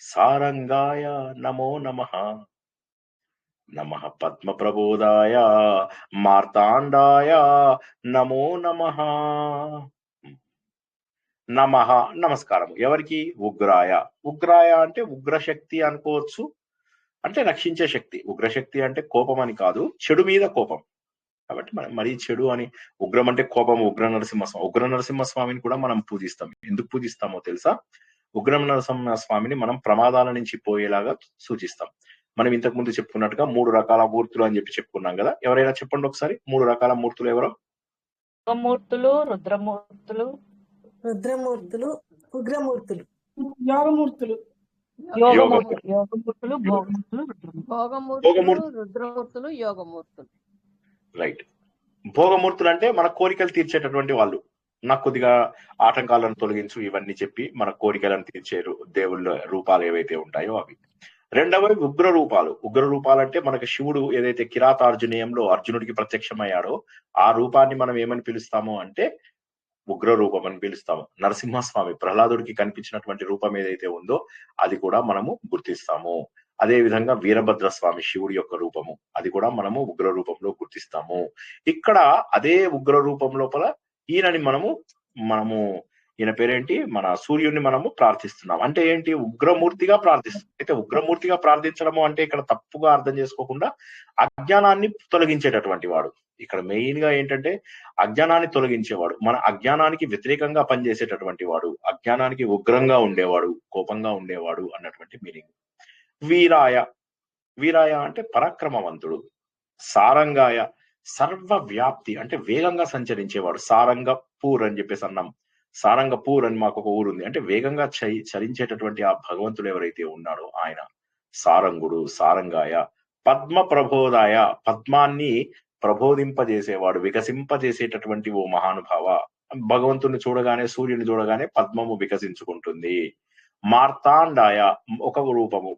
సారంగాయ నమో నమః. నమః పద్మప్రబోధాయ మార్తాండాయ నమో నమః. నమః నమస్కారం. ఎవరికి? ఉగ్రాయ. ఉగ్రాయ అంటే ఉగ్రశక్తి అనుకోవచ్చు, అంటే రక్షించే శక్తి. ఉగ్రశక్తి అంటే కోపం అని కాదు, చెడు మీద కోపం. కాబట్టి మనం మరీ చెడు అని, ఉగ్రం అంటే కోపం. ఉగ్ర నరసింహస్వామిని కూడా మనం పూజిస్తాం. ఎందుకు పూజిస్తామో తెలుసా? ఉగ్ర నరసింహస్వామిని మనం ప్రమాదాల నుంచి పోయేలాగా సూచిస్తాం. మనం ఇంతకు ముందు చెప్పుకున్నట్టుగా 3 రకాల మూర్తులు అని చెప్పుకున్నాం కదా. ఎవరైనా చెప్పండి ఒకసారి 3 రకాల మూర్తులు ఎవరో? యోగమూర్తులు, రుద్రమూర్తులు, ఉగ్రమూర్తులు, యోగమూర్తులు, భోగమూర్తులు, భోగమూర్తులు, రుద్రమూర్తులు, యోగమూర్తులు. రైట్. భోగమూర్తులు అంటే మన కోరికలు తీర్చేటటువంటి వాళ్ళు. నాకు కొద్దిగా ఆటంకాలను తొలగించు ఇవన్నీ చెప్పి మన కోరికలను తీర్చే దేవుళ్ళ రూపాలు ఏవైతే ఉంటాయో అవి. రెండవది ఉగ్ర రూపాలు. ఉగ్ర రూపాలు అంటే మనకి శివుడు ఏదైతే కిరాతార్జునీయంలో అర్జునుడికి ప్రత్యక్షమయ్యాడో ఆ రూపాన్ని మనం ఏమని పిలుస్తాము అంటే ఉగ్ర రూపం అని పిలుస్తాము. నరసింహస్వామి ప్రహ్లాదుడికి కనిపించినటువంటి రూపం ఏదైతే ఉందో అది కూడా మనము గుర్తిస్తాము. అదే విధంగా వీరభద్ర స్వామి శివుడి యొక్క రూపము, అది కూడా మనము ఉగ్ర రూపంలో గుర్తిస్తాము. ఇక్కడ అదే ఉగ్ర రూపం లోపల ఈయనని మనము ఈయన పేరేంటి, మన సూర్యుడిని మనము ప్రార్థిస్తున్నాం. అంటే ఏంటి? ఉగ్రమూర్తిగా ప్రార్థిస్తాం. అయితే ఉగ్రమూర్తిగా ప్రార్థించడము అంటే ఇక్కడ తప్పుగా అర్థం చేసుకోకుండా అజ్ఞానాన్ని తొలగించేటటువంటి వాడు. ఇక్కడ మెయిన్ గా ఏంటంటే అజ్ఞానాన్ని తొలగించేవాడు, మన అజ్ఞానానికి వ్యతిరేకంగా పనిచేసేటటువంటి వాడు, అజ్ఞానానికి ఉగ్రంగా ఉండేవాడు, కోపంగా ఉండేవాడు అన్నటువంటి మీనింగ్. వీరాయ. వీరాయ అంటే పరాక్రమవంతుడు. సారంగాయ సర్వవ్యాప్తి అంటే వేగంగా సంచరించేవాడు. సారంగపూర్ అని చెప్పేసి అన్నాం. సారంగపూర్ అని మాకు ఒక ఊరుంది. అంటే వేగంగా చరించేటటువంటి ఆ భగవంతుడు ఎవరైతే ఉన్నాడో ఆయన సారంగుడు. సారంగాయ. పద్మ ప్రబోధాయ పద్మాన్ని ప్రబోధింపజేసేవాడు, వికసింపజేసేటటువంటి ఓ మహానుభావ. భగవంతుని చూడగానే, సూర్యుని చూడగానే పద్మము వికసించుకుంటుంది. మార్తాండాయ ఒక రూపము,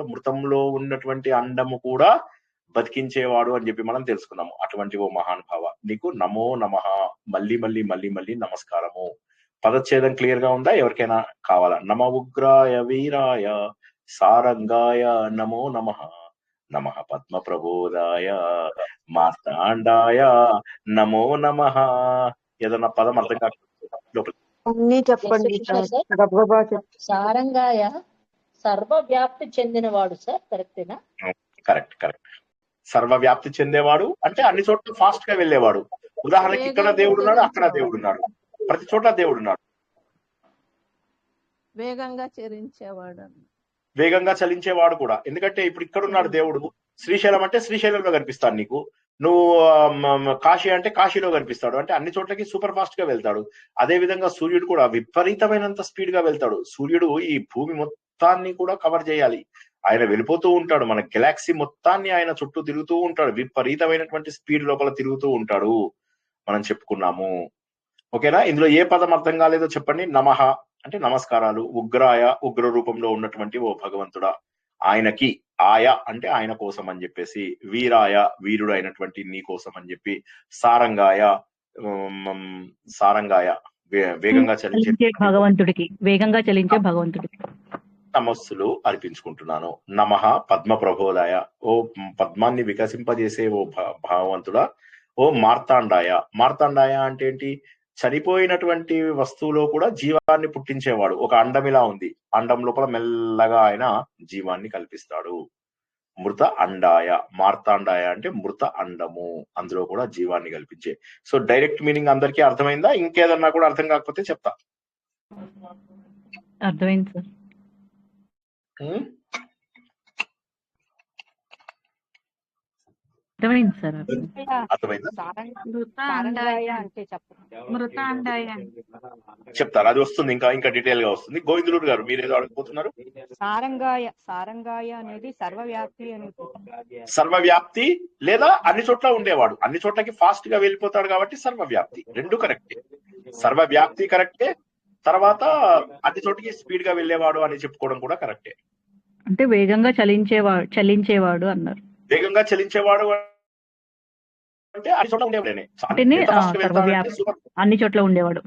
మృతంలో ఉన్నటువంటి అండము కూడా బతికించేవాడు అని చెప్పి మనం తెలుసుకున్నాము. అటువంటి ఓ మహానుభావ నీకు నమో నమః. మళ్ళీ మళ్ళీ మళ్ళీ మళ్ళీ నమస్కారము. పదచ్ఛేదం క్లియర్ గా ఉందా? ఎవరికైనా కావాలా? నమ ఉగ్రాయ వీరాయ సారంగాయ నమో నమః. నమః పద్మ ప్రబోధాయ మార్తాండాయ నమో నమః. ఏదన్నా పదం అర్థం కాకపోతే అన్ని చెప్పండి సార్. గబగబా చెప్పండి. సారంగాయ సర్వవ్యాప్తి చెందినవాడు సార్, కరెక్టేనా? కరెక్ట్. సర్వవ్యాప్తి చెందేవాడు అంటే అన్ని చోట్ల ఫాస్ట్ గా వెళ్ళేవాడు. ఉదాహరణకి ఇక్కడ దేవుడు ఉన్నాడు, అక్కడ దేవుడు ఉన్నాడు, ప్రతి చోట దేవుడు ఉన్నాడు. వేగంగా చరించేవాడు, వేగంగా చలించేవాడు కూడా. ఎందుకంటే ఇప్పుడు ఇక్కడ ఉన్నాడు దేవుడు. శ్రీశైలం అంటే శ్రీశైలంలో కనిపిస్తాడు నీకు. నువ్వు కాశీ అంటే కాశీలో కనిపిస్తాడు. అంటే అన్ని చోట్లకి సూపర్ ఫాస్ట్ గా వెళ్తాడు. అదే విధంగా సూర్యుడు కూడా విపరీతమైనంత స్పీడ్ గా వెళ్తాడు. సూర్యుడు ఈ భూమి మొత్తాన్ని కూడా కవర్ చేయాలి. ఆయన వెళ్ళిపోతూ ఉంటాడు. మన గెలాక్సీ మొత్తాన్ని ఆయన చుట్టూ తిరుగుతూ ఉంటాడు. విపరీతమైనటువంటి స్పీడ్ లోపల తిరుగుతూ ఉంటాడు. మనం చెప్పుకున్నాము. ఓకేనా? ఇందులో ఏ పదం అర్థం కాలేదో చెప్పండి. నమః అంటే నమస్కారాలు. ఉగ్రాయ ఉగ్ర రూపంలో ఉన్నటువంటి ఓ భగవంతుడా, ఆయనకి. ఆయ అంటే ఆయన కోసం అని చెప్పేసి. వీరాయ వీరుడు అయినటువంటి నీ కోసం అని చెప్పి. సారంగాయ వేగంగా చలించే భగవంతుడికి, వేగంగా చలించే భగవంతుడికి నమస్సులు అర్పించుకుంటున్నాను. నమః పద్మ ప్రబోధాయ ఓ పద్మాన్ని వికసింపజేసే ఓ భగవంతుడా. ఓ మార్తాండాయ. మార్తాండాయ అంటే ఏంటి? చనిపోయినటువంటి వస్తువులో కూడా జీవాన్ని పుట్టించేవాడు. ఒక అండం ఇలా ఉంది, అండం లోపల మెల్లగా ఆయన జీవాన్ని కల్పిస్తాడు. మృత అండాయ. మార్తాండాయ అంటే మృత అండము, అందులో కూడా జీవాన్ని కల్పించే. సో డైరెక్ట్ మీనింగ్ అందరికీ అర్థమైందా? ఇంకేదన్నా కూడా అర్థం కాకపోతే చెప్తా. అర్థమైంది సార్. అర్థమైంది సార్. చెప్తారు, అది వస్తుంది. ఇంకా డీటెయిల్ గా వస్తుంది. గోవిందుడు గారు మీరేదో అడగబోతున్నారు. సారంగాయ అనేది సర్వవ్యాప్తి అని. సర్వవ్యాప్తి లేదా అన్ని చోట్ల ఉండేవాడు. అన్ని చోట్లకి ఫాస్ట్ గా వెళ్ళిపోతాడు కాబట్టి సర్వవ్యాప్తి. రెండు కరెక్టే. సర్వవ్యాప్తి కరెక్టే, తర్వాత అన్ని చోటికి స్పీడ్ గా వెళ్ళేవాడు అని చెప్పుకోవడం కూడా కరెక్టే. అంటే వేగంగా చలించేవాడు అన్నారు. వేగంగా చలించేవాడు అంటే అన్ని చోట్ల ఉండేవాడు. అన్ని చోట్ల ఉండేవాడు.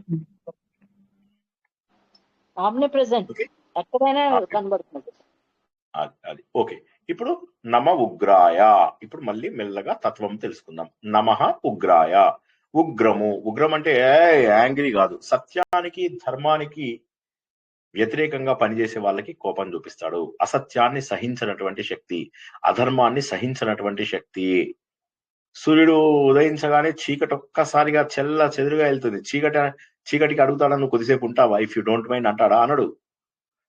ఎక్కడైనా కనబడుతుంది. అది ఓకే. ఇప్పుడు నమ ఉగ్రాయ. ఇప్పుడు మళ్ళీ మెల్లగా తత్వం తెలుసుకుందాం. నమః ఉగ్రాయ. ఉగ్రము. ఉగ్రం అంటే యాంగ్రీ కాదు, సత్యానికి ధర్మానికి వ్యతిరేకంగా పనిచేసే వాళ్ళకి కోపం చూపిస్తాడు. అసత్యాన్ని సహించినటువంటి శక్తి, అధర్మాన్ని సహించినటువంటి శక్తి. సూర్యుడు ఉదయించగానే చీకటి ఒక్కసారిగా చెల్ల చెదురుగా వెళ్తుంది. చీకటికి అడుగుతాడా నువ్వు కొద్దిసేపు ఉంటావా, ఇఫ్ యూ డోంట్ మైండ్ అంటాడా? అనడు.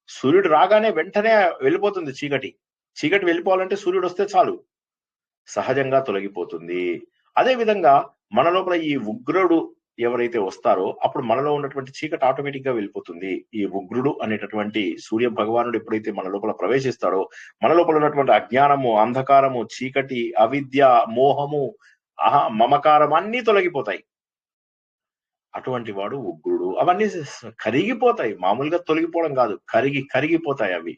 సూర్యుడు రాగానే వెంటనే వెళ్ళిపోతుంది చీకటి. చీకటి వెళ్ళిపోవాలంటే సూర్యుడు వస్తే చాలు, సహజంగా తొలగిపోతుంది. అదే విధంగా మన లోపల ఈ ఉగ్రుడు ఎవరైతే వస్తారో అప్పుడు మనలో ఉన్నటువంటి చీకటి ఆటోమేటిక్ గా వెళ్ళిపోతుంది. ఈ ఉగ్రుడు అనేటటువంటి సూర్య భగవానుడు ఎప్పుడైతే మన లోపల ప్రవేశిస్తాడో మన లోపల ఉన్నటువంటి అజ్ఞానము, అంధకారము, చీకటి, అవిద్య, మోహము, మమకారం అన్ని తొలగిపోతాయి. అటువంటి వాడు ఉగ్రుడు. అవన్నీ కరిగిపోతాయి. మామూలుగా తొలగిపోవడం కాదు, కరిగిపోతాయి అవి.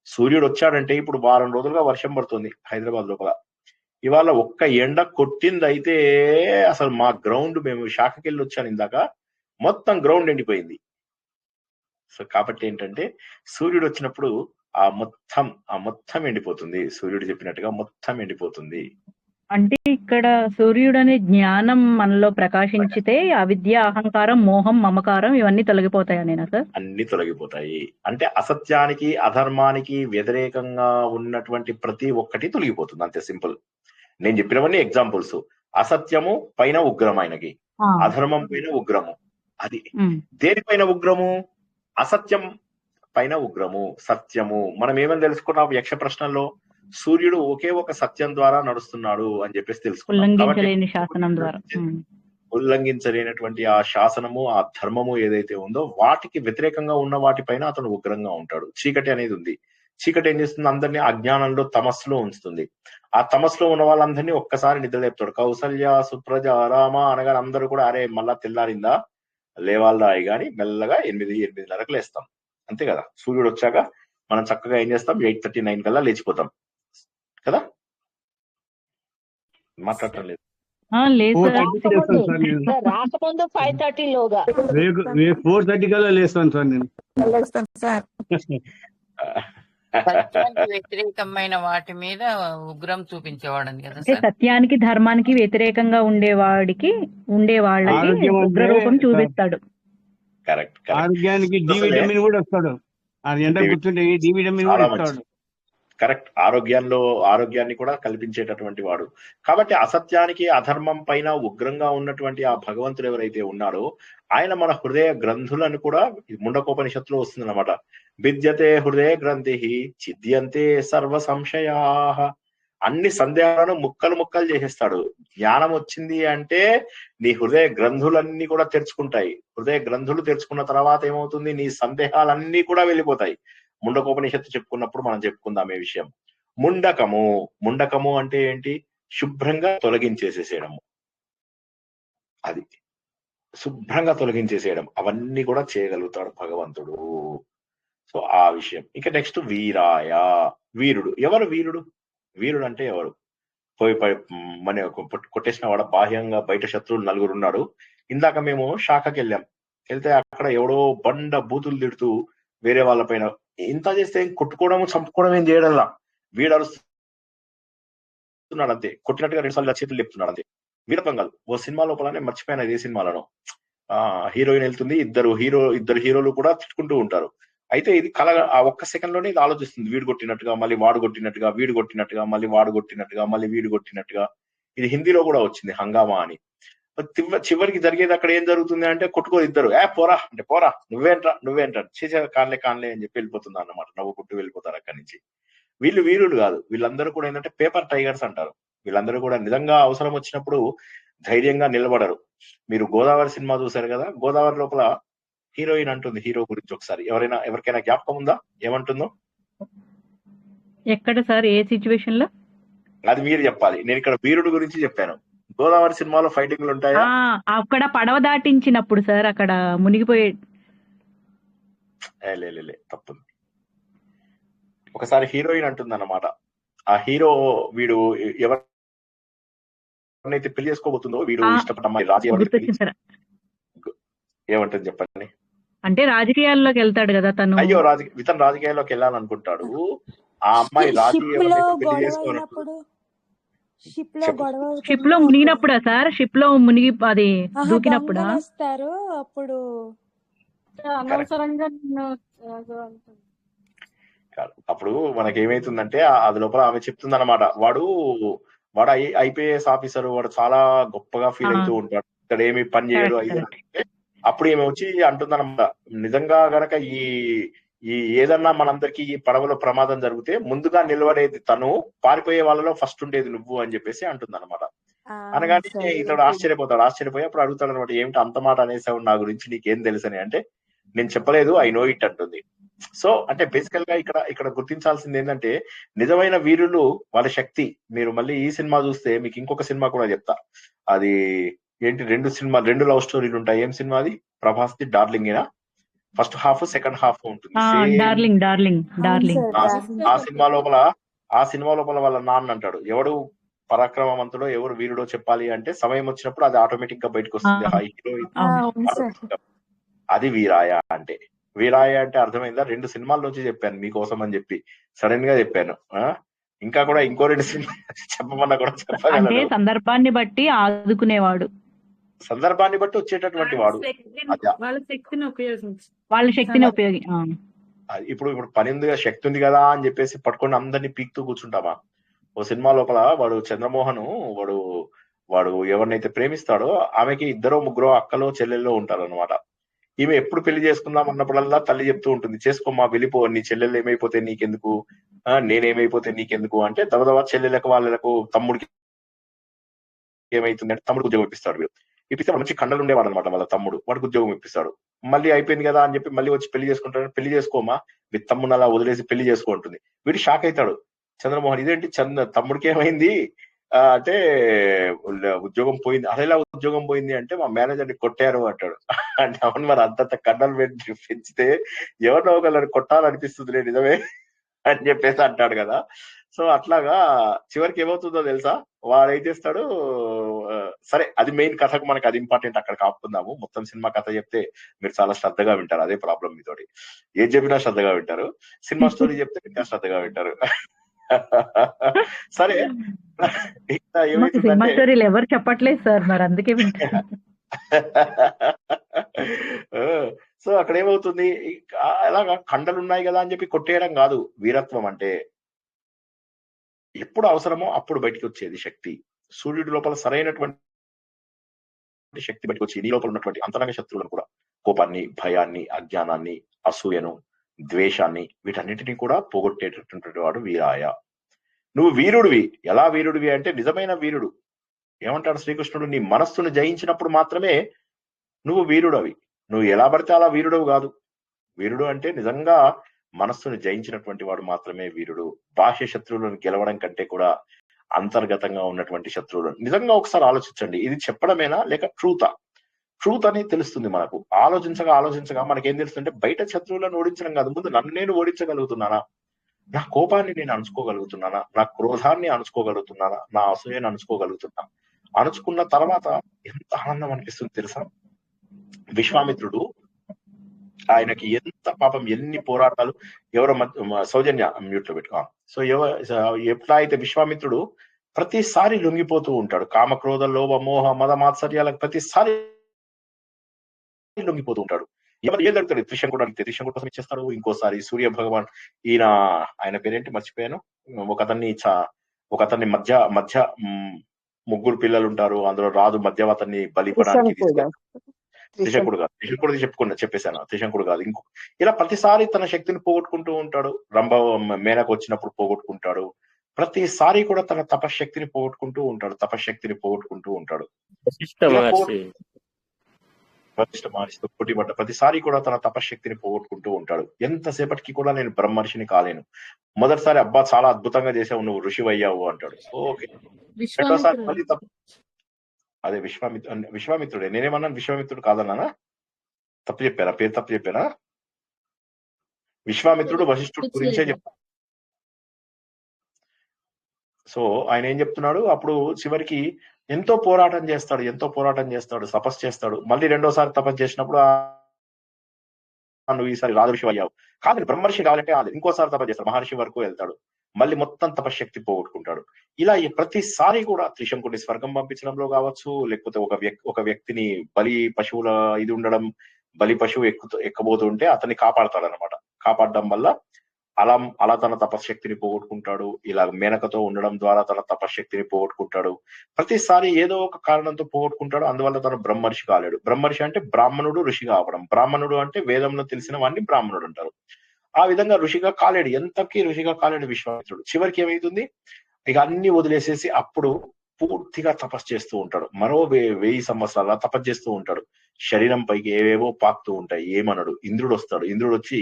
సూర్యుడు వచ్చాడంటే ఇప్పుడు వారం రోజులుగా వర్షం పడుతుంది హైదరాబాద్ లోపల. ఇవాళ ఒక్క ఎండ కొట్టిందైతే అసలు మా గ్రౌండ్, మేము శాఖకి వెళ్ళి వచ్చాను ఇందాక, మొత్తం గ్రౌండ్ ఎండిపోయింది. సో కాబట్టి ఏంటంటే సూర్యుడు వచ్చినప్పుడు ఆ మొత్తం ఎండిపోతుంది. సూర్యుడు చెప్పినట్టుగా మొత్తం ఎండిపోతుంది. అంటే ఇక్కడ సూర్యుడు అనే జ్ఞానం మనలో ప్రకాశించితే అవిద్య, అహంకారం, మోహం, మమకారం ఇవన్నీ తొలగిపోతాయనేనా సార్? అన్ని తొలగిపోతాయి. అంటే అసత్యానికి, అధర్మానికి వ్యతిరేకంగా ఉన్నటువంటి ప్రతి ఒక్కటి తొలగిపోతుంది. అంతే సింపుల్. నేను చెప్పినవన్నీ ఎగ్జాంపుల్స్. అసత్యము పైన ఉగ్రం ఆయనకి, అధర్మం పైన ఉగ్రము. అది దేనిపైన ఉగ్రము? అసత్యం పైన ఉగ్రము, సత్యము. మనం ఏమని తెలుసుకున్నాం యక్ష ప్రశ్నల్లో? సూర్యుడు ఒకే ఒక సత్యం ద్వారా నడుస్తున్నాడు అని చెప్పేసి తెలుసుకున్నాం. ఉల్లంఘించలేనటువంటి ఆ శాసనము, ఆ ధర్మము ఏదైతే ఉందో వాటికి వ్యతిరేకంగా ఉన్న వాటిపైన అతను ఉగ్రంగా ఉంటాడు. చీకటి అనేది ఉంది. చీకటి ఏం చేస్తుంది? అందరినీ అజ్ఞానంలో, తమస్సులో ఉంచుతుంది. ఆ తమస్సులో ఉన్న వాళ్ళందరినీ ఒక్కసారి నిద్రలేపుతాడు. కౌసల్య సుప్రజ రామ అనగానే అందరూ కూడా అరే మళ్ళా తెల్లారిందా లేవాలా అయి గాని మెల్లగా 8:30కు లేస్తాం. అంతే కదా. సూర్యుడు వచ్చాక మనం చక్కగా ఏం చేస్తాం? 8:39 కల్లా లేచిపోతాం కదా. మాట్లాడటం లేదు. రాకముందు 5:30 లోగా 4:30 కల్లా లేస్తాను సార్ నేను. వ్యతిరేకమైన వాటి మీద ఉగ్రం చూపించేవాడని కదా. సత్యానికి, ధర్మానికి వ్యతిరేకంగా ఉండే వాళ్ళకి ఉగ్ర రూపం చూపిస్తాడు. కరెక్ట్. ఆరోగ్యానికి డి విటమిన్ కూడా వస్తాడు. ఎండ కూర్చుంటే డి విటమిన్ కూడా వస్తాడు. కరెక్ట్. ఆరోగ్యాన్ని కూడా కల్పించేటటువంటి వాడు. కాబట్టి అసత్యానికి, అధర్మం పైన ఉగ్రంగా ఉన్నటువంటి ఆ భగవంతుడు ఎవరైతే ఉన్నాడో ఆయన మన హృదయ గ్రంథులను కూడా, ముండకోపనిషత్తులో వస్తుంది అనమాట. విద్యతే హృదయ గ్రంథి ఛిద్యంతే సర్వ సంశయా. అన్ని సందేహాలను ముక్కలు చేసేస్తాడు. జ్ఞానం వచ్చింది అంటే నీ హృదయ గ్రంథులన్నీ కూడా తెరుచుకుంటాయి. హృదయ గ్రంథులు తెరుచుకున్న తర్వాత ఏమవుతుంది? నీ సందేహాలన్నీ కూడా వెళ్ళిపోతాయి. ముండకోపనిషత్తు చెప్పుకున్నప్పుడు మనం చెప్పుకుందాం ఈ విషయం. ముండకము అంటే ఏంటి? శుభ్రంగా తొలగించేసేసేయడము. అది శుభ్రంగా తొలగించేసేయడం. అవన్నీ కూడా చేయగలుగుతాడు భగవంతుడు. సో ఆ విషయం. ఇక నెక్స్ట్ వీరాయ. వీరుడు. ఎవరు వీరుడు? వీరుడు అంటే ఎవరు? మన కొట్టేసిన వాడ బాహ్యంగా బయట శత్రువులు 4 ఉన్నాడు. ఇందాక మేము శాఖకి వెళ్తే అక్కడ ఎవడో బండ బూతులు తిడుతూ వేరే వాళ్ళ పైన ఇంత చేస్తే కొట్టుకోవడం, చంపుకోవడం ఏం చేయడంలా. వీడు అరుస్తున్నాడు అంతే. కొట్టినట్టుగా 2 సార్లు చేతులు లేపుతున్నాడు అంతే. వీరత్వం కాదు. ఓ సినిమా లోపలనే మర్చిపోయినా ఏ సినిమాలను హీరోయిన్ వెళ్తుంది, ఇద్దరు హీరోలు కూడా తిట్టుకుంటూ ఉంటారు. అయితే ఇది ఆ ఒక్క సెకండ్ లోనే ఇది ఆలోచిస్తుంది. వీడు కొట్టినట్టుగా మళ్ళీ వాడు కొట్టినట్టుగా, వీడు కొట్టినట్టుగా మళ్ళీ వాడు కొట్టినట్టుగా, మళ్ళీ వీడు కొట్టినట్టుగా. ఇది హిందీలో కూడా వచ్చింది హంగామా అని. చివరికి జరిగేది అక్కడ ఏం జరుగుతుంది అంటే కొట్టుకోరు ఇద్దరు. పోరా అంటే పోరా, నువ్వేంట్రా చేసే కాన్లే అని చెప్పి వెళ్ళిపోతుంది అన్నమాట. నవ్వుకుంటూ వెళ్ళిపోతారు అక్కడి నుంచి. వీళ్ళు వీరులు కాదు. వీళ్ళందరూ కూడా ఏంటంటే పేపర్ టైగర్స్ అంటారు. వీళ్ళందరూ కూడా నిజంగా అవసరం వచ్చినప్పుడు ధైర్యంగా నిలబడరు. మీరు గోదావరి సినిమా చూసారు కదా. గోదావరి లోపల హీరోయిన్ అంటుంది హీరో గురించి. ఒకసారి ఎవరికైనా జ్ఞాపకం ఉందా ఏమంటుందో? ఎక్కడ సార్? ఏ సిచ్యువేషన్ లో? అది మీరు చెప్పాలి. నేను ఇక్కడ వీరుడు గురించి చెప్పాను. గోదావరి సినిమాలో ఫైటింగ్లు ఉంటాయా? అక్కడ పడవ దాటించినప్పుడు సార్ అక్కడ మునిగిపోయే తప్పుంది. ఒకసారి హీరోయిన్ అంటుంది అన్నమాట. ఆ హీరో వీడు ఎవరినైతే పెళ్లి చేసుకోబోతుందో వీడు ఇష్టపడ్డ అమ్మాయి ఏమంటుంది చెప్పండి. అంటే రాజకీయాల్లోకి వెళ్తాడు కదా తను. ఇతను రాజకీయాల్లోకి వెళ్ళాలనుకుంటాడు. ఆ అమ్మాయి రాజీ షిప్ లో ఎవరినైతే పెళ్లి గొడవ చేసుకోవాలనుకుంటుందో అయినప్పుడు షిప్ లో చెప్పు. గొడవ షిప్ లో అవుతుంటే మునిగినప్పుడా సార్? షిప్ లో మునిగి అది దూకినప్పుడా? దొంగలు వస్తారు అప్పుడు కరెక్ట్ అనవసరంగా నిన్ను అంటుంది. కాదు. అప్పుడు మనకి ఏమైతుందంటే అది లోపల ఆమె చెప్తుంది అనమాట, వాడు వాడు ఐపీఎస్ ఆఫీసర్, వాడు చాలా గొప్పగా ఫీల్ అవుతూ ఉంటాడు, ఇక్కడ ఏమి పని చేయడు కరెక్ట్ అయ్యి కరెక్ట్. అంటే అప్పుడు ఏమి వచ్చి అంటుందన్నమాట, నిజంగా గనక ఈ ఈ ఏదన్నా మనందరికి ఈ పడవలో ప్రమాదం జరిగితే ముందుగా నిలబడేది తను, పారిపోయే వాళ్ళలో ఫస్ట్ ఉండేది నువ్వు అని చెప్పేసి అంటుంది అనమాట. అనగానే సరే ఇతడు ఆశ్చర్యపోయి అప్పుడు అడుగుతాడు అనమాట, ఏమిటి అంత మాట అనేసావు నా గురించి, నీకేం తెలుసని అంటే, నేను చెప్పలేదు, ఐ నో ఇట్ అంటుంది. సో అంటే బేసికల్ గా ఇక్కడ గుర్తించాల్సింది ఏంటంటే, నిజమైన వీరులు వాళ్ళ శక్తి. మీరు మళ్ళీ ఈ సినిమా చూస్తే మీకు ఇంకొక సినిమా కూడా చెప్తా, అది ఏంటి, రెండు లవ్ స్టోరీలు ఉంటాయి. ఏం సినిమా అది? ప్రభాస్ ది డార్లింగ్ ఏనా? ఫస్ట్ హాఫ్ సెకండ్ హాఫ్ ఉంటుంది సేమ్. డార్లింగ్ డార్లింగ్ అవును డార్లింగ్. సార్ ఆ డార్లింగ్ ఆ సినిమా లోపల వాళ్ళ నాన్న అంటాడు, ఎవడు పరాక్రమవంతుడో ఎవరు వీరుడో చెప్పాలి అంటే సమయం వచ్చినప్పుడు అది ఆటోమేటిక్ గా బయటకు వస్తుంది. ఆ హీరోయిన్ అవును. అవును సార్ అది వీరాయ అంటే. వీరాయ అంటే అర్థమైందా? 2 సినిమాల నుంచి చెప్పాను మీకోసం అని చెప్పి, సడన్ గా చెప్పాను. ఇంకా కూడా ఇంకో 2 సినిమాలు చెప్పమన్నా కూడా అంటే చెప్పగలను. సందర్భాన్ని బట్టి ఆదుకునేవాడు, సందర్భాన్ని బట్టి వచ్చేటటువంటి వాడు. అది వాళ్ళ శక్తిని ఉపయోగి ఇప్పుడు పని ఉంది కదా, శక్తి ఉంది కదా అని చెప్పేసి పట్టుకొని అందరినీ పీక్తూ కూర్చుంటామా? ఓ సినిమా లోపల వాడు చంద్రమోహన్ వాడు ఎవరినైతే ప్రేమిస్తాడో ఆమెకి 2-3 అక్కలో చెల్లెల్లో ఉంటారు అనమాట. ఈమె ఎప్పుడు పెళ్లి చేసుకుందాం అన్నప్పుడల్లా తల్లి చెప్తూ ఉంటుంది, చేసుకోమ్మా వెళ్ళిపో, నీ చెల్లెళ్ళు ఏమైపోతే నీకెందుకు, నేనేమైపోతే నీకెందుకు అంటే, దవదవా చెల్లెలకు వాళ్ళకు తమ్ముడికి ఏమైతుంది అంటే తమ్ముడికి ఉద్యోగం ఇప్పిస్తాడు. వీడు ఇప్పిస్తే మంచి కండలు ఉండేవాడు అనమాట వాళ్ళ తమ్ముడు, వాడికి ఉద్యోగం ఇప్పిస్తాడు. మళ్ళీ అయిపోయింది కదా అని చెప్పి మళ్ళీ వచ్చి పెళ్లి చేసుకుంటాడు. పెళ్లి చేసుకోమా, మీ తమ్ముడు అలా వదిలేసి పెళ్లి చేసుకుంటుంది. వీడు షాక్ అవుతాడు చంద్రమోహన్, ఇదేంటి తమ్ముడికి ఏమైంది అంటే, ఉద్యోగం పోయింది. అదేలా ఉద్యోగం పోయింది అంటే, మా మేనేజర్ ని కొట్టారు అంటాడు. అంటే అవును మరి, అంతంత కండలు పెంచితే ఎవరినో ఒకళ్ళని కొట్టాలనిపిస్తుంది నిజమే అని చెప్పేసి అంటాడు కదా. సో అట్లాగా చివరికి ఏమవుతుందో తెలుసా, వాడు ఏం చేస్తాడు, సరే అది మెయిన్ కథకు మనకి అది ఇంపార్టెంట్, అక్కడ కాపుకుందాము. మొత్తం సినిమా కథ చెప్తే మీరు చాలా శ్రద్ధగా వింటారు, అదే ప్రాబ్లం మీతోటి. ఏం చెప్పినా శ్రద్ధగా వింటారు, సినిమా స్టోరీ చెప్తే ఇంకా శ్రద్ధగా వింటారు. సరే ఇంకా సినిమా ఏమైతుందంటే, స్టోరీలు ఎవరు చెప్పట్లేదు సార్, మరి అందుకే వింటాను. సో అక్కడ ఏమవుతుంది, అలాగా కండలు ఉన్నాయి కదా అని చెప్పి కొట్టేయడం కాదు వీరత్వం అంటే. ఎప్పుడు అవసరమో అప్పుడు బయటికి వచ్చేది శక్తి. సూర్యుడి లోపల సరైనటువంటి శక్తి బయటకు వచ్చి నీ లోపల ఉన్నటువంటి అంతరంగ శత్రువులను కూడా, కోపాన్ని, భయాన్ని, అజ్ఞానాన్ని, అసూయను, ద్వేషాన్ని, వీటన్నిటినీ కూడా పోగొట్టేటటువంటి వాడు వీరాయ. నువ్వు వీరుడివి. ఎలా వీరుడివి అంటే, నిజమైన వీరుడు ఏమంటాడు శ్రీకృష్ణుడు, నీ మనస్సును జయించినప్పుడు మాత్రమే నువ్వు వీరుడవి. నువ్వు ఎలా పడితే అలా వీరుడవు కాదు. వీరుడు అంటే నిజంగా మనస్సును జయించినటువంటి వాడు మాత్రమే వీరుడు. బాహ్య శత్రువులను గెలవడం కంటే కూడా అంతర్గతంగా ఉన్నటువంటి శత్రువులను నిజంగా ఒకసారి ఆలోచించండి. ఇది చెప్పడమేనా లేక ట్రూత్ అని తెలుస్తుంది మనకు. ఆలోచించగా మనకేం తెలుస్తుంటే, బయట శత్రువులను ఓడించడం కాదు, ముందు నన్ను నేను ఓడించగలుగుతున్నానా, నా కోపాన్ని నేను అణుచుకోగలుగుతున్నానా, నా క్రోధాన్ని అణుచుకోగలుగుతున్నానా, నా అసూయను అణుచుకోగలుగుతున్నా. అణుచుకున్న తర్వాత ఎంత ఆనందం అనిపిస్తుంది తెలుసా. విశ్వామిత్రుడు, ఆయనకి ఎంత పాపం, ఎన్ని పోరాటాలు, ఎవరో సౌజన్య మ్యూట్ లో పెట్టుకో. సో ఎట్లా అయితే విశ్వామిత్రుడు ప్రతిసారి లొంగిపోతూ ఉంటాడు, కామక్రోధ లోభ మోహ మద మాత్సర్యాలకు ప్రతిసారి లొంగిపోతూ ఉంటాడు. ఎవరు ఏం జరుగుతాడు, త్రిశంకుడు కోసం ఇచ్చేస్తాడు. ఇంకోసారి సూర్య భగవాన్, ఆయన పేరేంటి మర్చిపోయాను, ఒకతన్ని మధ్య ముగ్గురు పిల్లలు ఉంటారు, అందులో రాజు మధ్యవతన్ని బలిపడానికి త్రిశంకుడు చెప్పేశాను, త్రిశంకుడు కాదు ఇంకో. ఇలా ప్రతిసారి తన శక్తిని పోగొట్టుకుంటూ ఉంటాడు. మేనకు వచ్చినప్పుడు పోగొట్టుకుంటాడు. ప్రతిసారి కూడా తన తపశక్తిని పోగొట్టుకుంటూ ఉంటాడు. ప్రతిసారి కూడా తన తపశక్తిని పోగొట్టుకుంటూ ఉంటాడు. ఎంతసేపటికి కూడా నేను బ్రహ్మర్షిని కాలేను. మొదటిసారి అబ్బా చాలా అద్భుతంగా చేసావు, నువ్వు ఋషివయ్యావు అంటాడు. ఓకే. రెండోసారి మళ్ళీ అదే విశ్వామిత్రుడే. నేనేమన్నాను విశ్వామిత్రుడు కాదన్నానా? పేరు తప్పు చెప్పానా? విశ్వామిత్రుడు వశిష్ఠుడు గురించే చెప్తా. సో ఆయన ఏం చెప్తున్నాడు, అప్పుడు చివరికి ఎంతో పోరాటం చేస్తాడు, తపస్సు చేస్తాడు. మళ్ళీ రెండోసారి తపస్సు చేసినప్పుడు నువ్వు ఈసారి రాజర్షి అయ్యావు. కాదు బ్రహ్మర్షి కావాలంటే ఇంకోసారి తపస్సు చేస్తాడు, మహర్షి వరకు వెళ్తాడు, మళ్ళీ మొత్తం తపశక్తి పోగొట్టుకుంటాడు. ఇలా ప్రతిసారి కూడా త్రిశంకుని స్వర్గం పంపించడంలో కావచ్చు, లేకపోతే ఒక వ్యక్తిని బలి పశువుల ఇది ఉండడం, బలి పశువు ఎక్కబోతుంటే అతన్ని కాపాడతాడు అనమాట. కాపాడడం వల్ల అలా తన తపశక్తిని పోగొట్టుకుంటాడు. ఇలా మేనకతో ఉండడం ద్వారా తన తపశక్తిని పోగొట్టుకుంటాడు. ప్రతిసారి ఏదో ఒక కారణంతో పోగొట్టుకుంటాడు. అందువల్ల తను బ్రహ్మర్షి కాలేడు. బ్రహ్మర్షి అంటే బ్రాహ్మణుడు ఋషిగా అవ్వడం. బ్రాహ్మణుడు అంటే వేదంలో తెలిసిన వాడిని బ్రాహ్మణుడు అంటారు. ఆ విధంగా ఋషిగా కాలేడు. ఎంతకీ ఋషిగా కాలేడు విశ్వామిత్రుడు. చివరికి ఏమైతుంది, ఇక అన్ని వదిలేసేసి అప్పుడు పూర్తిగా తపస్సు చేస్తూ ఉంటాడు. మరో 1000 సంవత్సరాల తపస్సు చేస్తూ ఉంటాడు. శరీరం పైకి ఏవేవో పాకుతూ ఉంటాయి. ఏమనడు. ఇంద్రుడు వస్తాడు. ఇంద్రుడు వచ్చి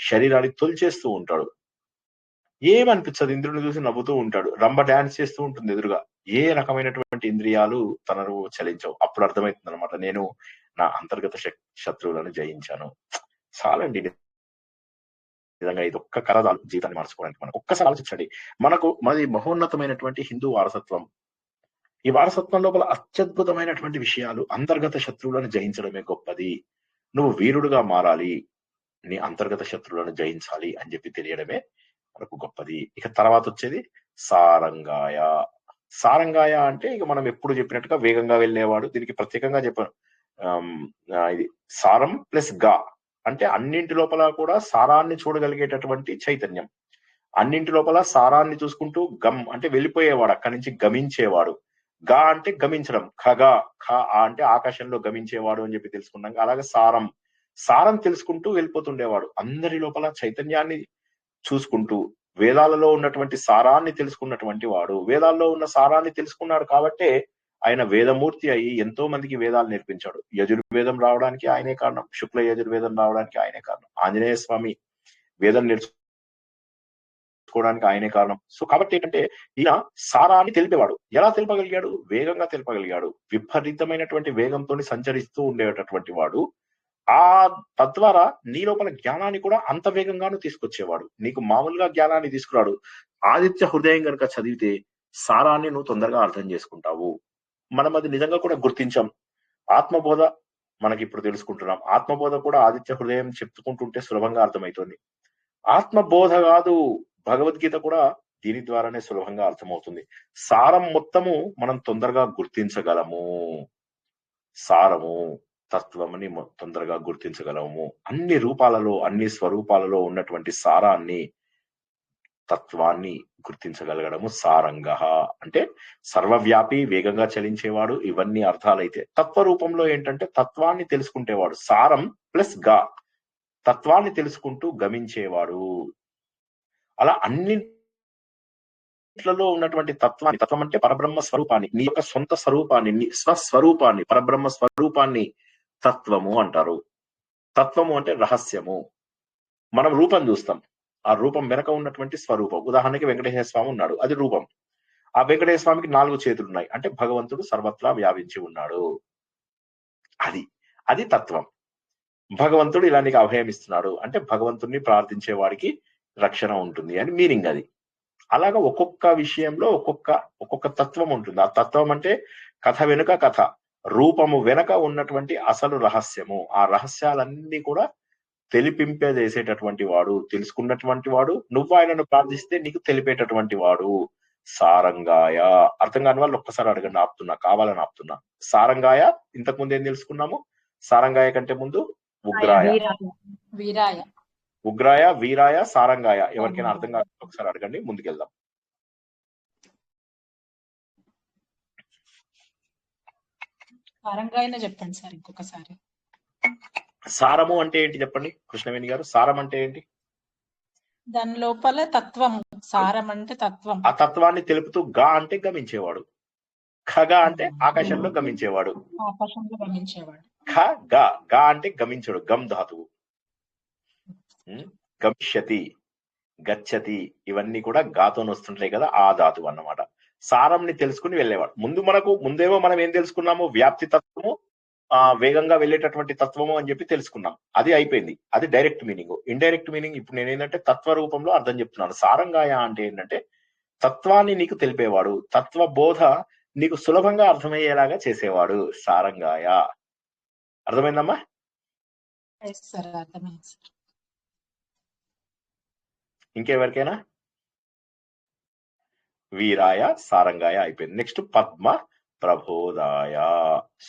శరీరాన్ని తొలిచేస్తూ ఉంటాడు. ఏమనిపించదు, ఇంద్రుడిని చూసి నవ్వుతూ ఉంటాడు. రంభ డాన్స్ చేస్తూ ఉంటుంది ఎదురుగా. ఏ రకమైనటువంటి ఇంద్రియాలు తనను చలించవు. అప్పుడు అర్థమవుతుంది అనమాట, నేను నా అంతర్గత శత్రువులను జయించాను. చాలండి, నిజంగా ఇది ఒక్క కథ జీవితాన్ని మార్చుకోవడానికి. మనకు ఒక్కసారి ఆలోచించండి. మనది మహోన్నతమైనటువంటి హిందూ వారసత్వం. ఈ వారసత్వం లోపల అత్యద్భుతమైనటువంటి విషయాలు. అంతర్గత శత్రువులను జయించడమే గొప్పది. నువ్వు వీరుడుగా మారాలి, నీ అంతర్గత శత్రువులను జయించాలి అని చెప్పి తెలియడమే మనకు గొప్పది. ఇక తర్వాత వచ్చేది సారంగాయ. సారంగాయ అంటే ఇక మనం ఎప్పుడు చెప్పినట్టుగా వేగంగా వెళ్ళేవాడు. దీనికి ప్రత్యేకంగా చెప్పాను, ఇది సారం ప్లస్ గా అంటే అన్నింటి లోపల కూడా సారాన్ని చూడగలిగేటటువంటి చైతన్యం. అన్నింటి లోపల సారాన్ని చూసుకుంటూ గమ్ అంటే వెళ్ళిపోయేవాడు, అక్కడి నుంచి గమించేవాడు. గా అంటే గమించడం. ఖగా ఖ అంటే ఆకాశంలో గమించేవాడు అని చెప్పి తెలుసుకున్నాం. అలాగే సారం తెలుసుకుంటూ వెళ్ళిపోతుండేవాడు. అందరి లోపల చైతన్యాన్ని చూసుకుంటూ వేదాలలో ఉన్నటువంటి సారాన్ని తెలుసుకున్నటువంటి వాడు. వేదాల్లో ఉన్న సారాన్ని తెలుసుకున్నాడు కాబట్టే ఆయన వేదమూర్తి అయి ఎంతో మందికి వేదాలు నేర్పించాడు. యజుర్వేదం రావడానికి ఆయనే కారణం. శుక్ల యజుర్వేదం రావడానికి ఆయనే కారణం. ఆంజనేయ స్వామి వేదం నేర్చుకోవడానికి ఆయనే కారణం. సో కాబట్టి ఏంటంటే ఈయన సారాన్ని తెలిపేవాడు. ఎలా తెలుపగలిగాడు? వేగంగా తెలుపగలిగాడు. విపరీతమైనటువంటి వేగంతో సంచరిస్తూ ఉండేటటువంటి వాడు. తద్వారా నీ లోపల జ్ఞానాన్ని కూడా అంత వేగంగాను తీసుకొచ్చేవాడు. నీకు మామూలుగా జ్ఞానాన్ని తీసుకురాడు. ఆదిత్య హృదయం కనుక చదివితే సారాన్ని నువ్వు తొందరగా అర్థం చేసుకుంటావు. మనం అది నిజంగా కూడా గుర్తించాం. ఆత్మబోధ మనకి ఇప్పుడు తెలుసుకుంటున్నాం. ఆత్మబోధ కూడా ఆదిత్య హృదయం చెప్పుకుంటుంటే సులభంగా అర్థమవుతుంది. ఆత్మబోధ కాదు, భగవద్గీత కూడా దీని ద్వారానే సులభంగా అర్థమవుతుంది. సారం మొత్తము మనం తొందరగా గుర్తించగలము. సారము తత్వమని తొందరగా గుర్తించగలము. అన్ని రూపాలలో, అన్ని స్వరూపాలలో ఉన్నటువంటి సారాన్ని, తత్వాన్ని గుర్తించగలగడము సారంగ. అంటే సర్వవ్యాపి, వేగంగా చలించేవాడు, ఇవన్నీ అర్థాలైతే తత్వ రూపంలో ఏంటంటే తత్వాన్ని తెలుసుకుంటేవాడు. సారం ప్లస్ గా, తత్వాన్ని తెలుసుకుంటూ గమించేవాడు. అలా అన్నింటిలో ఉన్నటువంటి తత్వాన్ని, తత్వం అంటే పరబ్రహ్మ స్వరూపాన్ని, నీ యొక్క సొంత స్వరూపాన్ని, నీ స్వస్వరూపాన్ని, పరబ్రహ్మ స్వరూపాన్ని తత్వము అంటారు. తత్వము అంటే రహస్యము. మనం రూపం చూస్తాం, ఆ రూపం వెనక ఉన్నటువంటి స్వరూపం. ఉదాహరణకి వెంకటేశ్వర స్వామి ఉన్నాడు, అది రూపం. ఆ వెంకటేశ్వర స్వామికి 4 చేతులు ఉన్నాయి అంటే భగవంతుడు సర్వత్రా వ్యాపించి ఉన్నాడు. అది తత్వం. భగవంతుడు ఇలా నీకు అభయం ఇస్తున్నాడు అంటే భగవంతుడిని ప్రార్థించే వాడికి రక్షణ ఉంటుంది అని మీనింగ్ అది. అలాగా ఒక్కొక్క విషయంలో ఒక్కొక్క తత్వం ఉంటుంది. ఆ తత్వం అంటే కథ వెనుక కథ, రూపము వెనక ఉన్నటువంటి అసలు రహస్యము. ఆ రహస్యాలన్నీ కూడా తెలిపింపజేసేటటువంటి వాడు, తెలుసుకున్నటువంటి వాడు. నువ్వు ఆయనను ప్రార్థిస్తే నీకు తెలిపేటటువంటి వాడు. సారంగాయ. అర్థం కాని వాళ్ళు ఒక్కసారి అడగండి, ఆపుతున్నా, కావాలని ఆపుతున్నా. సారంగాయ ఇంతకు ముందు ఏం తెలుసుకున్నాము? సారంగాయ కంటే ముందు ఉగ్రాయ, వీరాయ, సారంగాయ. ఎవరికైనా అర్థం కాకపోతే ఒకసారి అడగండి, ముందుకెళ్దాం. సారంగాయనే చెప్పండి సార్ ఇంకొకసారి. సారము అంటే ఏంటి చెప్పండి కృష్ణవేణి గారు? సారం అంటే ఏంటి? దాని లోపల తత్వం. సారం అంటే తత్వం. ఆ తత్వాన్ని తెలుపుతూ గా అంటే గమించేవాడు, ఖగా అంటే ఆకాశంలో గమించేవాడు, ఆకాశంలో గమించేవాడు. ఖ గా, గా అంటే గమించడు, గమ్ ధాతువు. గమిష్యతి, గచ్చతి ఇవన్నీ కూడా గాతో వస్తుంటాయి కదా, ఆ ధాతువు అన్నమాట. సారంని తెలుసుకుని వెళ్ళేవాడు. ముందేమో మనం ఏం తెలుసుకున్నాము? వ్యాప్తి తత్వము, వేగంగా వెళ్ళేటటువంటి తత్వము అని చెప్పి తెలుసుకున్నాం. అది అయిపోయింది. అది డైరెక్ట్ మీనింగ్. ఇండైరెక్ట్ మీనింగ్ ఇప్పుడు నేను ఏంటంటే తత్వ రూపంలో అర్థం చెప్తున్నాను. సారంగాయ అంటే ఏంటంటే తత్వాన్ని నీకు తెలిపేవాడు, తత్వ బోధ నీకు సులభంగా అర్థమయ్యేలాగా చేసేవాడు. సారంగాయ. అర్థమైందమ్మా? సార్ అర్థమైంది సార్. ఇంకెవరికైనా? వీరాయ సారంగాయ అయిపోయింది. నెక్స్ట్ పద్మ ప్రబోధాయ.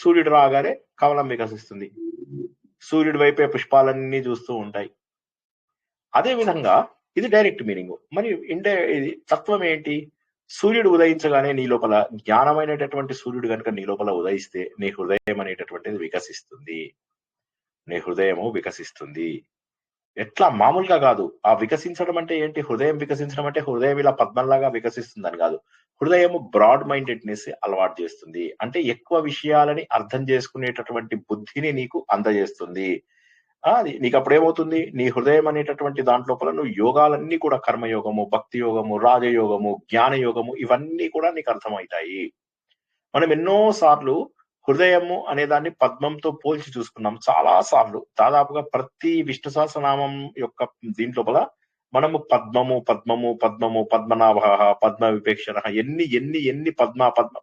సూర్యుడు రాగానే కమలం వికసిస్తుంది. సూర్యుడి వైపే పుష్పాలన్నీ చూస్తూ ఉంటాయి. అదే విధంగా ఇది డైరెక్ట్ మీనింగ్. మరి ఇది తత్వం ఏంటి? సూర్యుడు ఉదయించగానే నీ లోపల జ్ఞానమైనటువంటి సూర్యుడు కనుక నీ లోపల ఉదయిస్తే నీ హృదయం అనేటటువంటిది వికసిస్తుంది. నీ హృదయము వికసిస్తుంది. ఎట్లా? మామూలుగా కాదు. ఆ వికసించడం అంటే ఏంటి? హృదయం వికసించడం అంటే హృదయం ఇలా పద్మంలాగా వికసిస్తుందని కాదు. హృదయం బ్రాడ్ మైండెడ్నెస్ అలవాటు చేస్తుంది. అంటే ఎక్కువ విషయాలని అర్థం చేసుకునేటటువంటి బుద్ధిని నీకు అందజేస్తుంది. అది నీకు అప్పుడు ఏమవుతుంది? నీ హృదయం అనేటటువంటి దాంట్లోపల నువ్వు యోగాలన్నీ కూడా కర్మయోగము, భక్తి యోగము, రాజయోగము, జ్ఞాన యోగము ఇవన్నీ కూడా నీకు అర్థమవుతాయి. మనం ఎన్నో సార్లు హృదయము అనే దాన్ని పద్మంతో పోల్చి చూసుకున్నాం చాలా సార్లు. దాదాపుగా ప్రతి విష్ణు సహస్రనామం యొక్క దీంట్లోపల మనము పద్మము పద్మము పద్మము పద్మనాభ పద్మ విపేక్షణ ఎన్ని ఎన్ని ఎన్ని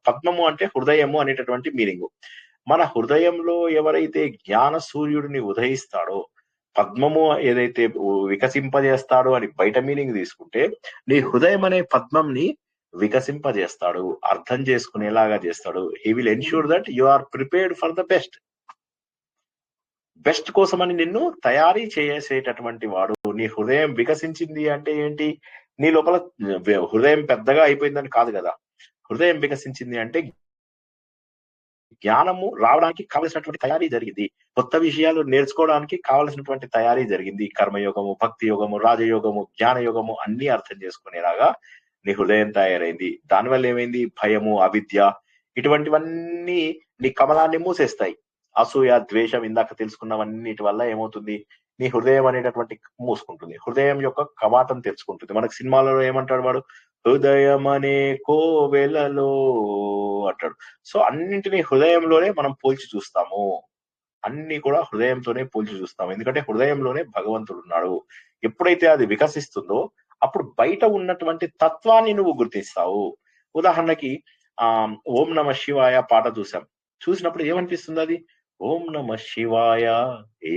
పద్మము అంటే హృదయము అనేటటువంటి మీనింగ్. మన హృదయంలో ఎవరైతే జ్ఞాన సూర్యుడిని ఉదయిస్తాడో, పద్మము ఏదైతే వికసింపజేస్తాడో అని బయట మీనింగ్ తీసుకుంటే, నీ హృదయం అనే పద్మంని వికసింపజేస్తాడు, అర్థం చేసుకునేలాగా చేస్తాడు. He will ensure that you are prepared for the best. Best కోసమని నిన్ను తయారీ చేసేటటువంటి వాడు. నీ హృదయం వికసించింది అంటే ఏంటి? నీ లోపల హృదయం పెద్దగా అయిపోయిందని కాదు కదా. హృదయం వికసించింది అంటే జ్ఞానము రావడానికి కావలసినటువంటి తయారీ జరిగింది. కొత్త విషయాలు నేర్చుకోవడానికి కావలసినటువంటి తయారీ జరిగింది. కర్మయోగము, భక్తి యోగము, రాజయోగము, జ్ఞాన యోగము అన్ని అర్థం చేసుకునేలాగా నీ హృదయం తయారైంది. దానివల్ల ఏమైంది? భయము, అవిద్య ఇటువంటివన్నీ నీ కమలాన్ని మూసేస్తాయి. అసూయ, ద్వేషం ఇందాక తెలుసుకున్నవన్నిటి వల్ల ఏమవుతుంది? నీ హృదయం అనేటటువంటి మూసుకుంటుంది. హృదయం యొక్క కవాటం తెరుచుకుంటుంది. మనకు సినిమాలలో ఏమంటాడు వాడు? హృదయం అనే కోవెలలో అంటాడు. సో అన్నింటినీ హృదయంలోనే మనం పోల్చి చూస్తాము. అన్ని కూడా హృదయంతోనే పోల్చి చూస్తాము. ఎందుకంటే హృదయంలోనే భగవంతుడు ఉన్నాడు. ఎప్పుడైతే అది వికసిస్తుందో అప్పుడు బయట ఉన్నటువంటి తత్వాన్ని నువ్వు గుర్తిస్తావు. ఉదాహరణకి ఓం నమ శివాయ పాట చూసినప్పుడు ఏమనిపిస్తుంది? అది ఓం నమ శివాయ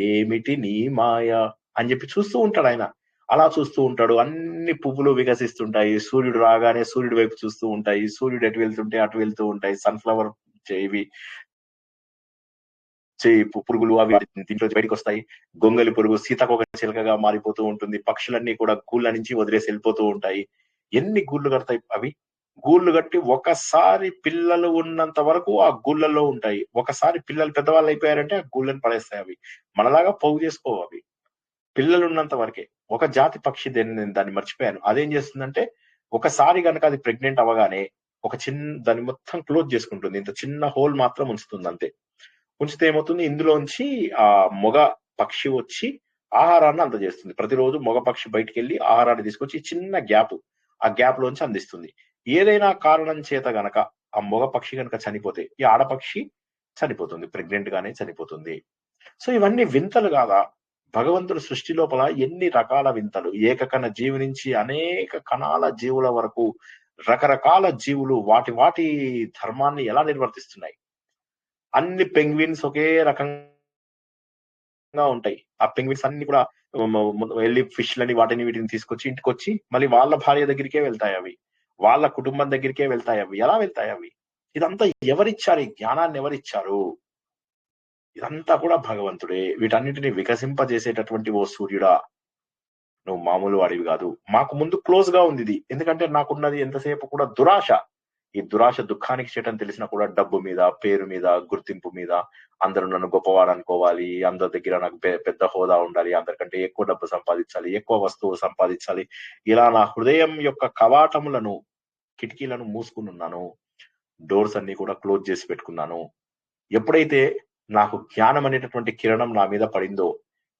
ఏమిటి నీ మాయ అని చెప్పి చూస్తూ ఉంటాడు ఆయన. అలా చూస్తూ ఉంటాడు. అన్ని పువ్వులు వికసిస్తుంటాయి. సూర్యుడు రాగానే సూర్యుడి వైపు చూస్తూ ఉంటాయి. సూర్యుడు ఎటు వెళ్తుంటే అటు వెళ్తూ ఉంటాయి. సన్ఫ్లవర్ పురుగులు అవి దీంట్లో బయటకు వస్తాయి. గొంగలి పురుగు సీతాకోక చిలకగా మారిపోతూ ఉంటుంది. పక్షులన్నీ కూడా గూళ్ళ నుంచి వదిలేసి వెళ్ళిపోతూ ఉంటాయి. ఎన్ని గూళ్ళు కడతాయి అవి? గూళ్ళు కట్టి ఒకసారి పిల్లలు ఉన్నంత వరకు ఆ గూళ్ళల్లో ఉంటాయి. ఒకసారి పిల్లలు పెద్దవాళ్ళు అయిపోయారంటే ఆ గూళ్ళని పడేస్తాయి. అవి మనలాగా పోగు చేసుకోవు. అవి పిల్లలు ఉన్నంత వరకే. ఒక జాతి పక్షి దాన్ని మర్చిపోయాను. అదేం చేస్తుందంటే ఒకసారి కనుక అది ప్రెగ్నెంట్ అవ్వగానే ఒక దాన్ని మొత్తం క్లోజ్ చేసుకుంటుంది. ఇంత చిన్న హోల్ మాత్రం ఉంచుతుంది అంతే. ఉంచితే ఏమవుతుంది? ఇందులోంచి ఆ మొగ పక్షి వచ్చి ఆహారాన్ని అందజేస్తుంది. ప్రతిరోజు మొగ పక్షి బయటికి వెళ్ళి ఆహారాన్ని తీసుకొచ్చి చిన్న గ్యాప్, ఆ గ్యాప్ లోంచి అందిస్తుంది. ఏదైనా కారణం చేత గనక ఆ మొగ పక్షి కనుక చనిపోతే ఈ ఆడపక్షి చనిపోతుంది, ప్రెగ్నెంట్ గానే చనిపోతుంది. సో ఇవన్నీ వింతలు కాదా? భగవంతుడు సృష్టి లోపల ఎన్ని రకాల వింతలు. ఏకకణ జీవి నుంచి అనేక కణాల జీవుల వరకు రకరకాల జీవులు వాటి ధర్మాన్ని ఎలా నిర్వర్తిస్తున్నాయి. అన్ని పెంగ్విన్స్ ఒకే రకంగా ఉంటాయి. ఆ పెంగ్విన్స్ అన్ని కూడా వెళ్ళి ఫిష్లని వాటిని వీటిని తీసుకొచ్చి ఇంటికి వచ్చి మళ్ళీ వాళ్ళ భార్య దగ్గరికే వెళ్తాయి. అవి వాళ్ళ కుటుంబం దగ్గరికే వెళ్తాయి. అవి ఎలా వెళ్తాయి? అవి ఇదంతా ఎవరిచ్చారు? ఈ జ్ఞానాన్ని ఎవరిచ్చారు? ఇదంతా కూడా భగవంతుడే. వీటన్నిటిని వికసింపజేసేటటువంటి ఓ సూర్యుడా, నువ్వు మామూలు వాడివి కాదు. మాకు ముందు క్లోజ్ గా ఉంది ఇది. ఎందుకంటే నాకున్నది ఎంతసేపు కూడా దురాశ. ఈ దురాశ దుఃఖానికి చేయటం తెలిసినా కూడా డబ్బు మీద, పేరు మీద, గుర్తింపు మీద, అందరూ నన్ను గొప్పవాడు అనుకోవాలి, అందరి దగ్గర నాకు పెద్ద హోదా ఉండాలి, అందరికంటే ఎక్కువ డబ్బు సంపాదించాలి, ఎక్కువ వస్తువు సంపాదించాలి. ఇలా నా హృదయం యొక్క కవాటములను, కిటికీలను మూసుకుని ఉన్నాను. డోర్స్ అన్ని కూడా క్లోజ్ చేసి పెట్టుకున్నాను. ఎప్పుడైతే నాకు జ్ఞానం అనేటటువంటి కిరణం నా మీద పడిందో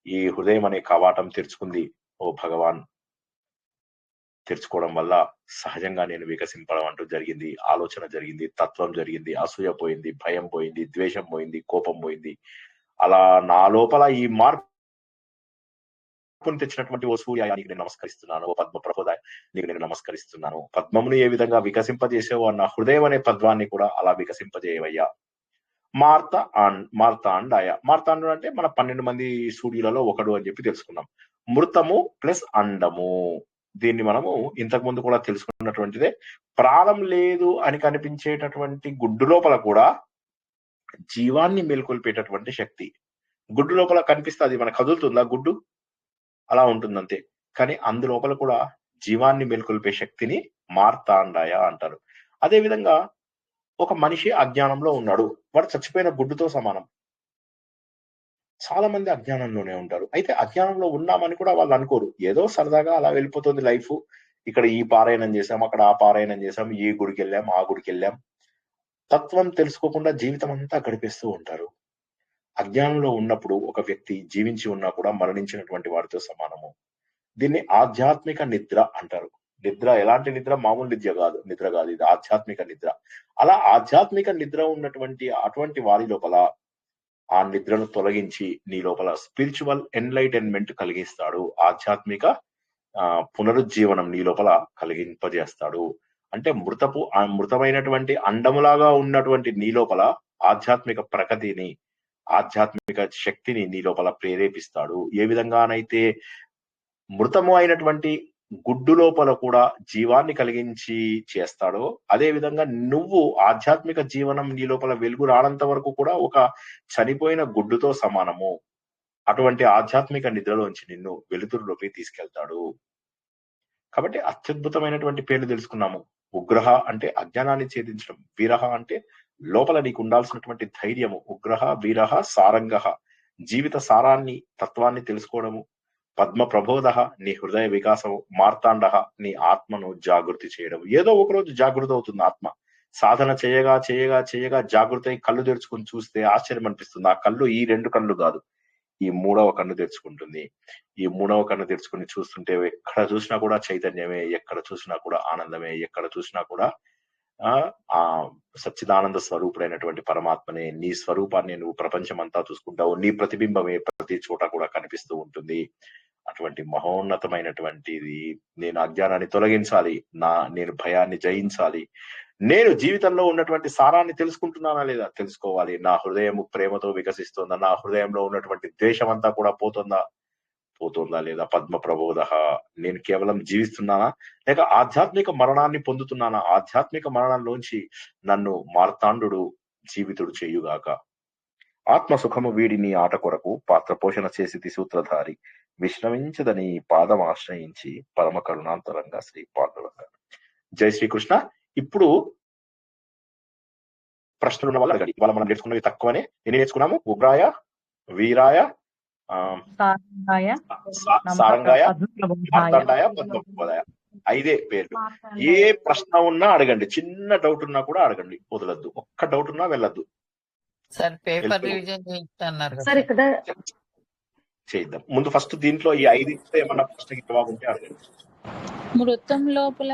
ఈ హృదయం అనే కవాటం తెరుచుకుంది. ఓ భగవాన్, తెరుచుకోవడం వల్ల సహజంగా నేను వికసింపడం అంటూ జరిగింది. ఆలోచన జరిగింది, తత్వం జరిగింది, అసూయ పోయింది, భయం పోయింది, ద్వేషం పోయింది, కోపం పోయింది. అలా నా లోపల ఈ మార్పుని తెచ్చినటువంటి ఓ సూర్య నీకు నేను నమస్కరిస్తున్నాను. ఓ పద్మ ప్రబోధాయ నీకు నేను నమస్కరిస్తున్నాను. పద్మమును ఏ విధంగా వికసింపజేసావో నా హృదయం అనే పద్మాన్ని కూడా అలా వికసింపజేయవయ్యా. మార్తాండాయ. మార్తాండు అంటే మన 12 మంది సూర్యులలో ఒకడు అని చెప్పి తెలుసుకున్నాం. మృతము ప్లస్ అండము, దీన్ని మనము ఇంతకు ముందు కూడా తెలుసుకున్నటువంటిదే. ప్రాణం లేదు అని కనిపించేటటువంటి గుడ్డు లోపల కూడా జీవాన్ని మేల్కొల్పేటటువంటి శక్తి. గుడ్డు లోపల కనిపిస్తే అది మన కదులుతుందా గుడ్డు? అలా ఉంటుంది అంతే. కానీ అందులోపల కూడా జీవాన్ని మేల్కొల్పే శక్తిని మార్తాండాయ అంటారు. అదే విధంగా ఒక మనిషి అజ్ఞానంలో ఉన్నాడు, వాడు చచ్చిపోయిన గుడ్డుతో సమానం. చాలా మంది అజ్ఞానంలోనే ఉంటారు. అయితే అజ్ఞానంలో ఉన్నామని కూడా వాళ్ళు అనుకోరు, ఏదో సరదాగా అలా వెళ్ళిపోతుంది లైఫ్. ఇక్కడ ఈ పారాయణం చేసాం, అక్కడ ఆ పారాయణం చేసాం, ఈ గుడికి వెళ్ళాం, ఆ గుడికి వెళ్ళాం. తత్వం తెలుసుకోకుండా జీవితం అంతా గడిపేస్తూ ఉంటారు. అజ్ఞానంలో ఉన్నప్పుడు ఒక వ్యక్తి జీవించి ఉన్నా కూడా మరణించినటువంటి వాడితో సమానము. దీన్ని ఆధ్యాత్మిక నిద్ర అంటారు. నిద్ర ఎలాంటి నిద్ర? మామూలు నిద్ర కాదు, ఇది ఆధ్యాత్మిక నిద్ర. అలా ఆధ్యాత్మిక నిద్ర ఉన్నటువంటి అటువంటి వారి లోపల ఆ నిద్రను తొలగించి నీ లోపల స్పిరిచువల్ ఎన్లైటన్మెంట్ కలిగిస్తాడు. ఆధ్యాత్మిక పునరుజ్జీవనం నీ లోపల కలిగింపజేస్తాడు. అంటే మృతమైనటువంటి అండములాగా ఉన్నటువంటి నీ లోపల ఆధ్యాత్మిక ప్రగతిని, ఆధ్యాత్మిక శక్తిని నీ లోపల ప్రేరేపిస్తాడు. ఏ విధంగానైతే మృతము అయినటువంటి గుడ్డు లోపల కూడా జీవాన్ని కలిగించి చేస్తాడో, అదే విధంగా నువ్వు ఆధ్యాత్మిక జీవనం నీ లోపల వెలుగు రానంత వరకు కూడా ఒక చనిపోయిన గుడ్డుతో సమానము. అటువంటి ఆధ్యాత్మిక నిద్రలోంచి నిన్ను వెలుతురులోకి తీసుకెళ్తాడు. కాబట్టి అత్యద్భుతమైనటువంటి పేర్లు తెలుసుకున్నాము. ఉగ్రహ అంటే అజ్ఞానాన్ని ఛేదించడం, వీరహ అంటే లోపల నీకు ఉండాల్సినటువంటి ధైర్యము. ఉగ్రహ, వీరహ, సారంగహ జీవిత సారాన్ని, తత్వాన్ని తెలుసుకోవడము. పద్మ ప్రబోధ నీ హృదయ వికాసము. మార్తాండహ నీ ఆత్మను జాగృతి చేయడం. ఏదో ఒకరోజు జాగృతి అవుతుంది ఆత్మ. సాధన చేయగా చేయగా చేయగా జాగృతి అయి కళ్ళు తెరుచుకుని చూస్తే ఆశ్చర్యం అనిపిస్తుంది. ఆ కళ్ళు ఈ 2 కళ్ళు కాదు, ఈ 3వ కన్ను తెరుచుకుంటుంది. ఈ 3వ కన్ను తెరుచుకుని చూస్తుంటే ఎక్కడ చూసినా కూడా చైతన్యమే, ఎక్కడ చూసినా కూడా ఆనందమే, ఎక్కడ చూసినా కూడా ఆ సచ్చిదానంద స్వరూపుడైనటువంటి పరమాత్మనే. నీ స్వరూపాన్ని నువ్వు ప్రపంచం అంతా చూసుకుంటావు. నీ ప్రతిబింబమే ప్రతి చోట కూడా కనిపిస్తూ ఉంటుంది. అటువంటి మహోన్నతమైనటువంటిది. నేను అజ్ఞానాన్ని తొలగించాలి, నేను భయాన్ని జయించాలి. నేను జీవితంలో ఉన్నటువంటి సారాన్ని తెలుసుకుంటున్నానా లేదా తెలుసుకోవాలి. నా హృదయము ప్రేమతో వికసిస్తుందా? నా హృదయంలో ఉన్నటువంటి ద్వేషం అంతా కూడా పోతుందా లేదా? పద్మ ప్రబోధ నేను కేవలం జీవిస్తున్నానా లేక ఆధ్యాత్మిక మరణాన్ని పొందుతున్నానా? ఆధ్యాత్మిక మరణంలోంచి నన్ను మార్తాండు జీవితుడు చేయుగాక. ఆత్మ సుఖము వీడిని ఆట కొరకు పాత్ర పోషణ చేసి సూత్రధారి విశ్రమించదని పాదం ఆశ్రయించి పరమ కరుణాంతరంగా శ్రీ పాండురంగ. జై శ్రీకృష్ణ. ఇప్పుడు ప్రశ్నలు ఉన్న వాళ్ళు అడగండి. ఇవాళ మనం నేర్చుకున్నవి తక్కువనే. ఎన్ని నేర్చుకున్నాము? ఉగ్రాయ, వీరాయ, సారంగాయ, మార్తాండాయ, పద్మప్రబోధాయ. 5 పేర్లు. ఏ ప్రశ్న ఉన్నా అడగండి. చిన్న డౌట్ ఉన్నా కూడా అడగండి, వదలద్దు. ఒక్క డౌట్ ఉన్నా వెళ్ళద్దు. సార్ పేపర్ రివిజన్ చేయిస్తున్నారు సార్ ఇక్కడ చేద్దాం. ముందు ఫస్ట్ దీంట్లో ఈ 5 ఏమన్నా ప్రశ్నకి జవాబు ఉంటే అడగండి. మృతం లోపల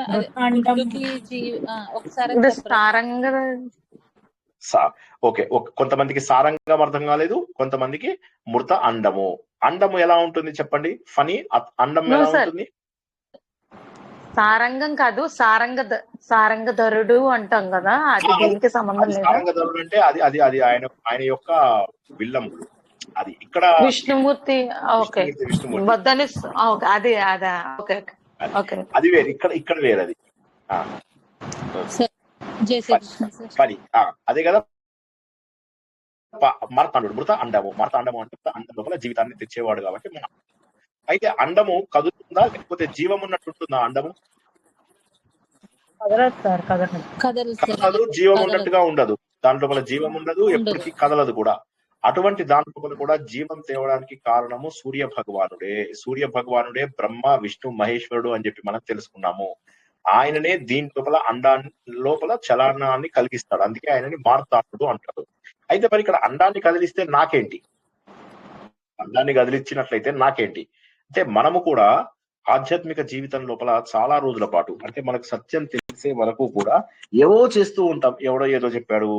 ఒకసారి ఓకే, కొంతమందికి సారంగం అర్థం కాలేదు, కొంతమందికి మృత అండము. అండము ఎలా ఉంటుంది చెప్పండి. ఫనీ అండం ఎలా ఉంటుంది? సారంగం కాదు, సారంగధరుడు అంటాం కదా, అది దీనికి సంబంధం లేదు. సారంగధరుడు అంటే అది అది ఆయన యొక్క విల్లముడు. అది ఇక్కడ విష్ణుమూర్తి. ఓకే, అది అదా. ఓకే ఓకే, అది వేరు, ఇక్కడ వేరు. అది పని అదే కదా. మార్తాండు మృత అండము. మార్తాండము అంటే అండం లోపల జీవితాన్ని తెచ్చేవాడు కాబట్టి మనం. అయితే అండము కదులుతుందా లేకపోతే జీవం ఉన్నట్టుంటుందా? అండము కదలదు, జీవం ఉన్నట్టుగా ఉండదు. దాని లోపల జీవం ఉండదు, ఎప్పటికీ కదలదు కూడా. అటువంటి దాని లోపల కూడా జీవం తేవడానికి కారణము సూర్య భగవానుడే. సూర్య భగవానుడే బ్రహ్మ, విష్ణు, మహేశ్వరుడు అని చెప్పి మనం తెలుసుకున్నాము. ఆయననే దీని లోపల అండాన్ని లోపల చలనాన్ని కలిగిస్తాడు. అందుకే ఆయనని మార్తాండు అంటారు. అయితే మరి ఇక్కడ అండాన్ని కదిలిస్తే నాకేంటి? అండాన్ని కదిలించినట్లయితే నాకేంటి అంటే, మనము కూడా ఆధ్యాత్మిక జీవితం లోపల చాలా రోజుల పాటు, అంటే మనకు సత్యం తెలిసే వరకు కూడా ఏవో చేస్తూ ఉంటాం. ఎవడో ఏదో చెప్పాడు,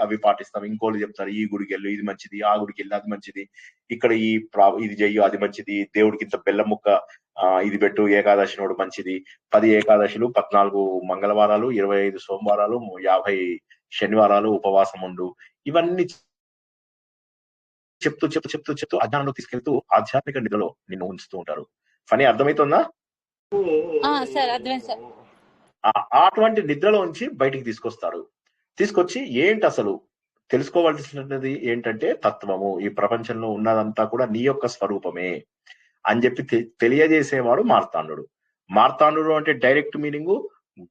అవి పాటిస్తాం. ఇంకోళ్ళు చెప్తారు, ఈ గుడికి వెళ్ళు ఇది మంచిది, ఆ గుడికి వెళ్ళి అది మంచిది, ఇక్కడ ఇది చెయ్యు అది మంచిది, దేవుడికి ఇంత బెల్లం ముక్క ఇది పెట్టు, ఏకాదశి నోడు మంచిది, 10 ఏకాదశులు, 14 మంగళవారాలు, 25 సోమవారాలు, 50 శనివారాలు ఉపవాసం ఉండు, ఇవన్నీ చెప్తూ అజ్ఞానంలో తీసుకెళ్తూ ఆధ్యాత్మిక నిధిలో నిన్ను ఉంచుతూ ఉంటారు. ఫనీ అర్థమవుతుందా? సార్ అర్థమైంది సార్. అటువంటి నిద్రలో ఉంచి బయటికి తీసుకొస్తారు. తీసుకొచ్చి ఏంటి అసలు తెలుసుకోవాల్సినది ఏంటంటే తత్వము, ఈ ప్రపంచంలో ఉన్నదంతా కూడా నీ యొక్క స్వరూపమే అని చెప్పి తెలియజేసేవాడు మార్తాండు. మార్తాండు అంటే డైరెక్ట్ మీనింగ్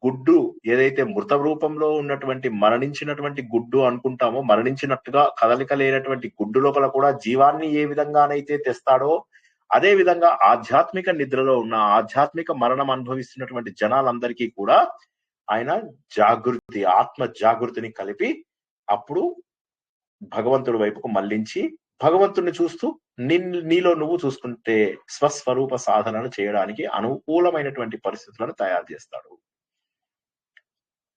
గుడ్డు, ఏదైతే మృత రూపంలో ఉన్నటువంటి మరణించినటువంటి గుడ్డు అనుకుంటామో, మరణించినట్టుగా కదలిక లేనటువంటి గుడ్డు లోపల కూడా జీవాన్ని ఏ విధంగానైతే తెస్తాడో, అదే విధంగా ఆధ్యాత్మిక నిద్రలో ఉన్న ఆధ్యాత్మిక మరణం అనుభవిస్తున్నటువంటి జనాలందరికీ కూడా ఆయన జాగృతి, ఆత్మ జాగృతిని కలిపి అప్పుడు భగవంతుడి వైపుకు మళ్లించి భగవంతుడిని చూస్తూ నీలో నువ్వు చూసుకుంటే స్వస్వరూప సాధనను చేయడానికి అనుకూలమైనటువంటి పరిస్థితులను తయారు చేస్తాడు.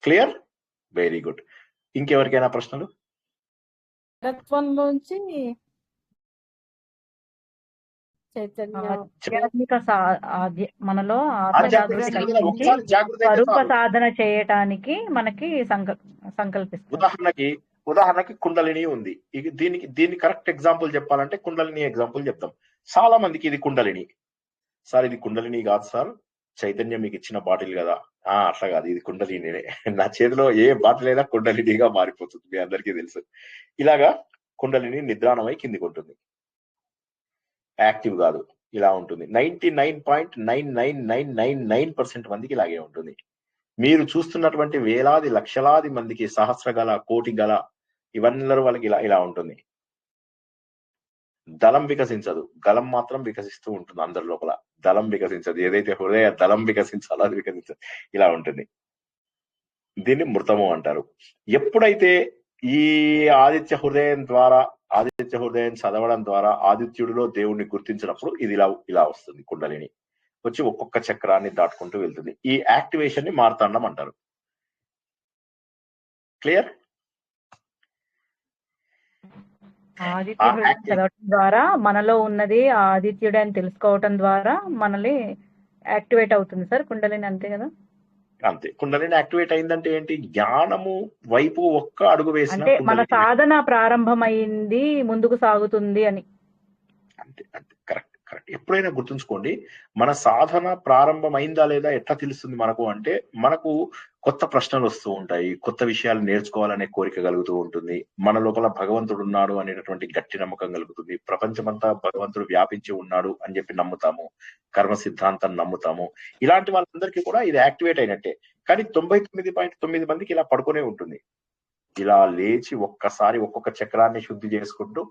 క్లియర్? Very good. ఇంకెవరికైనా ప్రశ్నలు? తత్వంలోంచి ఆధ్యాత్మిక మనలో ఆత్మ జాగృతి కలిగించి స్వరూప సాధన చేయటానికి మనకి సంకల్పిస్తుంది. ఉదాహరణకి కుండలిని ఉంది. దీనికి కరెక్ట్ ఎగ్జాంపుల్ చెప్పాలంటే కుండలిని ఎగ్జాంపుల్ చెప్తాం. చాలా మందికి ఇది కుండలిని సార్, ఇది కుండలిని కాదు సార్, చైతన్యం మీకు ఇచ్చిన బాటిల్ కదా. అట్లా కాదు, ఇది కుండలినినే. నా చేతిలో ఏ బాటిల్ అయినా కుండలినిగా మారిపోతుంది, మీ అందరికీ తెలుసు. ఇలాగా కుండలిని నిద్రాణమై కిందికి ఉంటుంది, యాక్టివ్ కాదు, ఇలా ఉంటుంది. 99.99999% మందికి ఇలాగే ఉంటుంది. మీరు చూస్తున్నటువంటి వేలాది లక్షలాది మందికి, సహస్ర గల, కోటి గల, ఇవన్నీ వాళ్ళకి ఇలా ఉంటుంది. దళం వికసించదు, గలం మాత్రం వికసిస్తూ ఉంటుంది. అందరి లోపల దళం వికసించదు, ఏదైతే హృదయ దళం వికసించాలో అది వికసించదు, ఇలా ఉంటుంది. దీన్ని మృతము అంటారు. ఎప్పుడైతే ఈ ఆదిత్య హృదయం చదవడం ద్వారా ఆదిత్యుడిలో దేవుణ్ణి గుర్తించినప్పుడు ఇది ఇలా వస్తుంది. కుండలిని వచ్చి ఒక్కొక్క చక్రాన్ని దాటుకుంటూ వెళ్తుంది. ఈ యాక్టివేషన్ ని మార్తాండం అంటారు. క్లియర్? ఆదిత్యుడు చదవటం ద్వారా మనలో ఉన్నది ఆదిత్యుడు అని తెలుసుకోవటం ద్వారా మనల్ని యాక్టివేట్ అవుతుంది సార్ కుండలిని, అంతే కదా? అంతే. కుండలిని యాక్టివేట్ అయిందంటే ఏంటి? జ్ఞానము వైపు ఒక్క అడుగు వేసిన, అంటే మన సాధన ప్రారంభమైంది, ముందుకు సాగుతుంది అని. అంతే అంతే, కరెక్ట్ కరెక్ట్. ఎప్పుడైనా గుర్తుంచుకోండి, మన సాధన ప్రారంభమైందా లేదా ఎట్లా తెలుస్తుంది మనకు అంటే, మనకు కొత్త ప్రశ్నలు వస్తూ ఉంటాయి, కొత్త విషయాలు నేర్చుకోవాలనే కోరిక కలుగుతూ ఉంటుంది, మన లోపల భగవంతుడు ఉన్నాడు అనేటటువంటి గట్టి నమ్మకం కలుగుతుంది, ప్రపంచమంతా భగవంతుడు వ్యాపించి ఉన్నాడు అని చెప్పి నమ్ముతాము, కర్మ సిద్ధాంతాన్ని నమ్ముతాము. ఇలాంటి వాళ్ళందరికీ కూడా ఇది యాక్టివేట్ అయినట్టే. కానీ 99.9 మందికి ఇలా పడుకునే ఉంటుంది. ఇలా లేచి ఒక్కసారి ఒక్కొక్క చక్రాన్ని శుద్ధి చేసుకుంటూ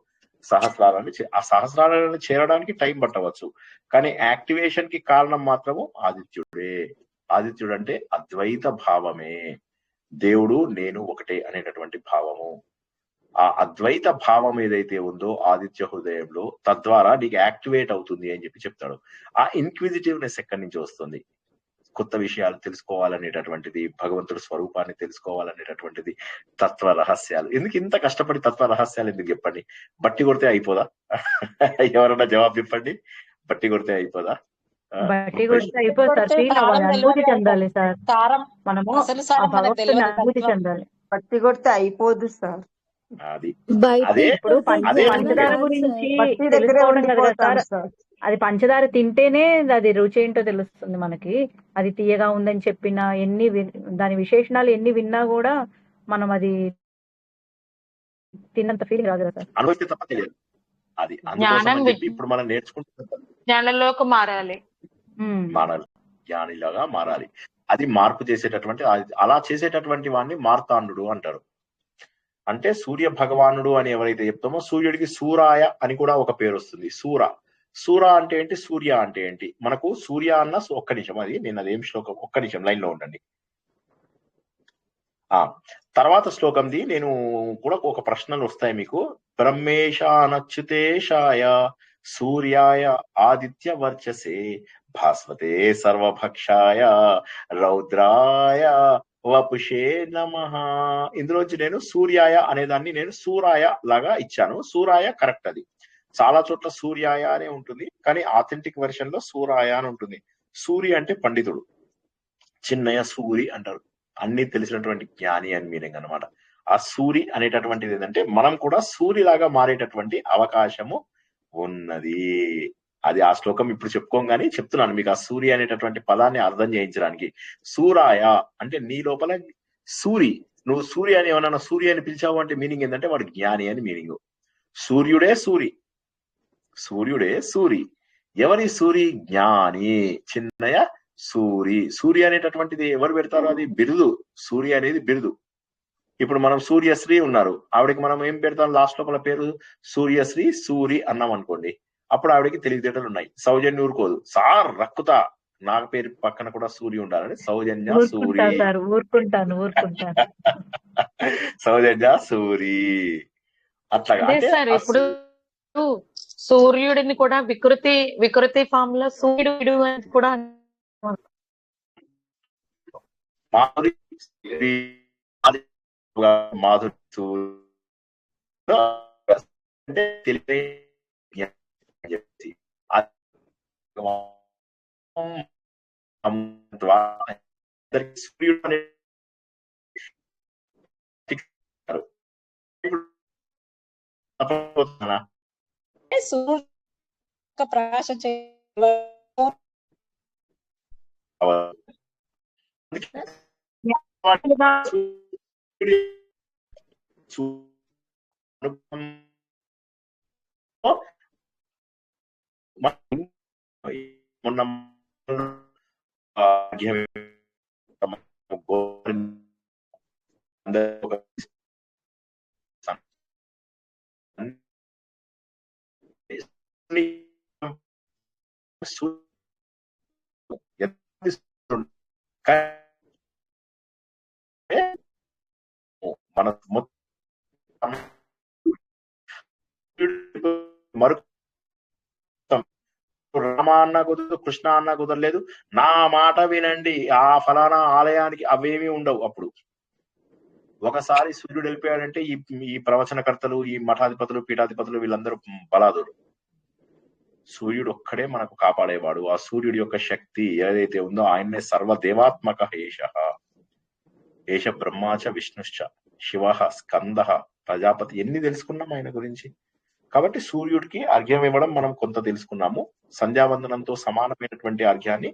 ఆ సహస్రాలను చేరడానికి టైం పట్టవచ్చు, కానీ యాక్టివేషన్ కి కారణం మాత్రము ఆదిత్యుడే. ఆదిత్యుడు అంటే అద్వైత భావమే, దేవుడు నేను ఒకటే అనేటటువంటి భావము. ఆ అద్వైత భావం ఏదైతే ఉందో ఆదిత్య హృదయంలో, తద్వారా నీకు యాక్టివేట్ అవుతుంది అని చెప్పి చెప్తాడు. ఆ ఇన్క్విజిటివ్నెస్ ఎక్కడి నుంచి వస్తుంది? కొత్త విషయాలు తెలుసుకోవాలనేటటువంటిది, భగవంతుడి స్వరూపాన్ని తెలుసుకోవాలనేటటువంటిది, తత్వ రహస్యాలు. ఎందుకు ఇంత కష్టపడి తత్వ రహస్యాలు ఎందుకు చెప్పండి? బట్టి కొడితే అయిపోదా? ఎవరన్నా జవాబు చెప్పండి. బట్టి కొడితే అయిపోదా? బట్టి కొడితే అయిపోతారు, అనుభూతి చెందాలి సార్. మనము అనుభూతి చెందాలి. పట్టి కొడితే అయిపోదు సార్. అది అదే ఇప్పుడు పంచదార గురించి తెలుసుకోవడం కదా సార్. అది పంచదార తింటేనే అది రుచి ఏంటో తెలుస్తుంది మనకి. అది తీయగా ఉందని చెప్పినా, దాని విశేషణాలు ఎన్ని విన్నా కూడా మనం అది తిన్నంత ఫీలింగ్ రాదు కదా సార్. అనుభూతి తప్ప తెలియదు. అది ఇప్పుడు మనం నేర్చుకుంటున్నాం, జ్ఞానంలోకి మారాలి, జ్ఞానిలాగా మారాలి. అది మార్పు చేసేటటువంటి, అలా చేసేటటువంటి వాడిని మార్తాండు అంటారు. అంటే సూర్య భగవానుడు అని ఎవరైతే చెప్తామో, సూర్యుడికి సూరాయ అని కూడా ఒక పేరు వస్తుంది. సూర అంటే ఏంటి, సూర్య అంటే ఏంటి? మనకు సూర్య అన్న ఒక్క నిమిషం, అది నేను అదేం శ్లోకం, ఒక్క నిమిషం లైన్ లో ఉండండి. తర్వాత శ్లోకంది నేను కూడా ఒక ప్రశ్నలు వస్తాయి మీకు. బ్రహ్మేశానచ్యుతేశాయ సూర్యాయ ఆదిత్య వర్చసే భాస్వతే సర్వభక్షాయ రౌద్రాయ వపుషే నమః. ఇందులోంచి నేను సూర్యాయ అనేదాన్ని నేను సూరాయ లాగా ఇచ్చాను. సూరాయ కరెక్ట్, అది చాలా చోట్ల సూర్యాయ అనే ఉంటుంది, కానీ ఆథెంటిక్ వెర్షన్ లో సూరాయ అని ఉంటుంది. సూర్య అంటే పండితుడు, చిన్నయ్య సూరి అంటారు, అన్ని తెలిసినటువంటి జ్ఞాని అని మీనింగ్ అనమాట. ఆ సూరి అనేటటువంటిది ఏంటంటే మనం కూడా సూరిలాగా మారేటటువంటి అవకాశము ఉన్నది. అది ఆ శ్లోకం ఇప్పుడు చెప్పుకోగానే చెప్తున్నాను మీకు. ఆ సూర్య అనేటటువంటి పదాన్ని అర్థం చేయించడానికి. సూరాయ అంటే నీ లోపల సూరి, నువ్వు సూర్య అని ఏమన్నా సూర్య అని పిలిచావు అంటే మీనింగ్ ఏంటంటే వాడు జ్ఞాని అని మీనింగ్. సూర్యుడే సూరి, సూర్యుడే సూరి. ఎవరి సూరి? జ్ఞాని. చిన్నయ సూరి. సూర్య అనేటటువంటిది ఎవరు పెడతారో అది బిరుదు. సూర్య అనేది బిరుదు. ఇప్పుడు మనం సూర్యశ్రీ ఉన్నారు, ఆవిడకి మనం ఏం పెడతాం లాస్ట్ లోపల పేరు? సూర్యశ్రీ సూరి అన్నాం అనుకోండి, అప్పుడు ఆవిడకి తెలివితేటలు ఉన్నాయి. సౌజన్య ఊరుకోదు, సార్ రక్కుతా నా పేరు పక్కన కూడా సూర్య ఉండాలని సౌజన్య సూరి. ఊరుకుంటాను. సౌజన్య సూరి అట్లాగా. అదే అంటే సార్ ఇప్పుడు సూర్యుడిని కూడా వికృతి ఫామ్ లో సూర్యుడు అని కూడా మాధురి మాధురి అంటే తెలివే సూర్యుడు అనే ప్రకాశ మొన్న మన మరు రామ అన్న కుదరదు, కృష్ణ అన్న కుదరలేదు. నా మాట వినండి, ఆ ఫలానా ఆలయానికి అవేమీ ఉండవు. అప్పుడు ఒకసారి సూర్యుడు వెళ్ళిపోయాడంటే ఈ ప్రవచనకర్తలు, ఈ మఠాధిపతులు, పీఠాధిపతులు వీళ్ళందరూ బలాదురు. సూర్యుడు ఒక్కడే మనకు కాపాడేవాడు. ఆ సూర్యుడి యొక్క శక్తి ఏదైతే ఉందో ఆయన్నే సర్వదేవాత్మక ఏష బ్రహ్మాచ విష్ణుశ్చ శివ స్కంద ప్రజాపతి. ఎన్ని తెలుసుకున్నాం ఆయన గురించి. కాబట్టి సూర్యుడికి అర్ఘ్యం ఇవ్వడం మనం కొంత తెలుసుకున్నాము. సంధ్యావందనంతో సమానమైనటువంటి అర్ఘ్యాన్ని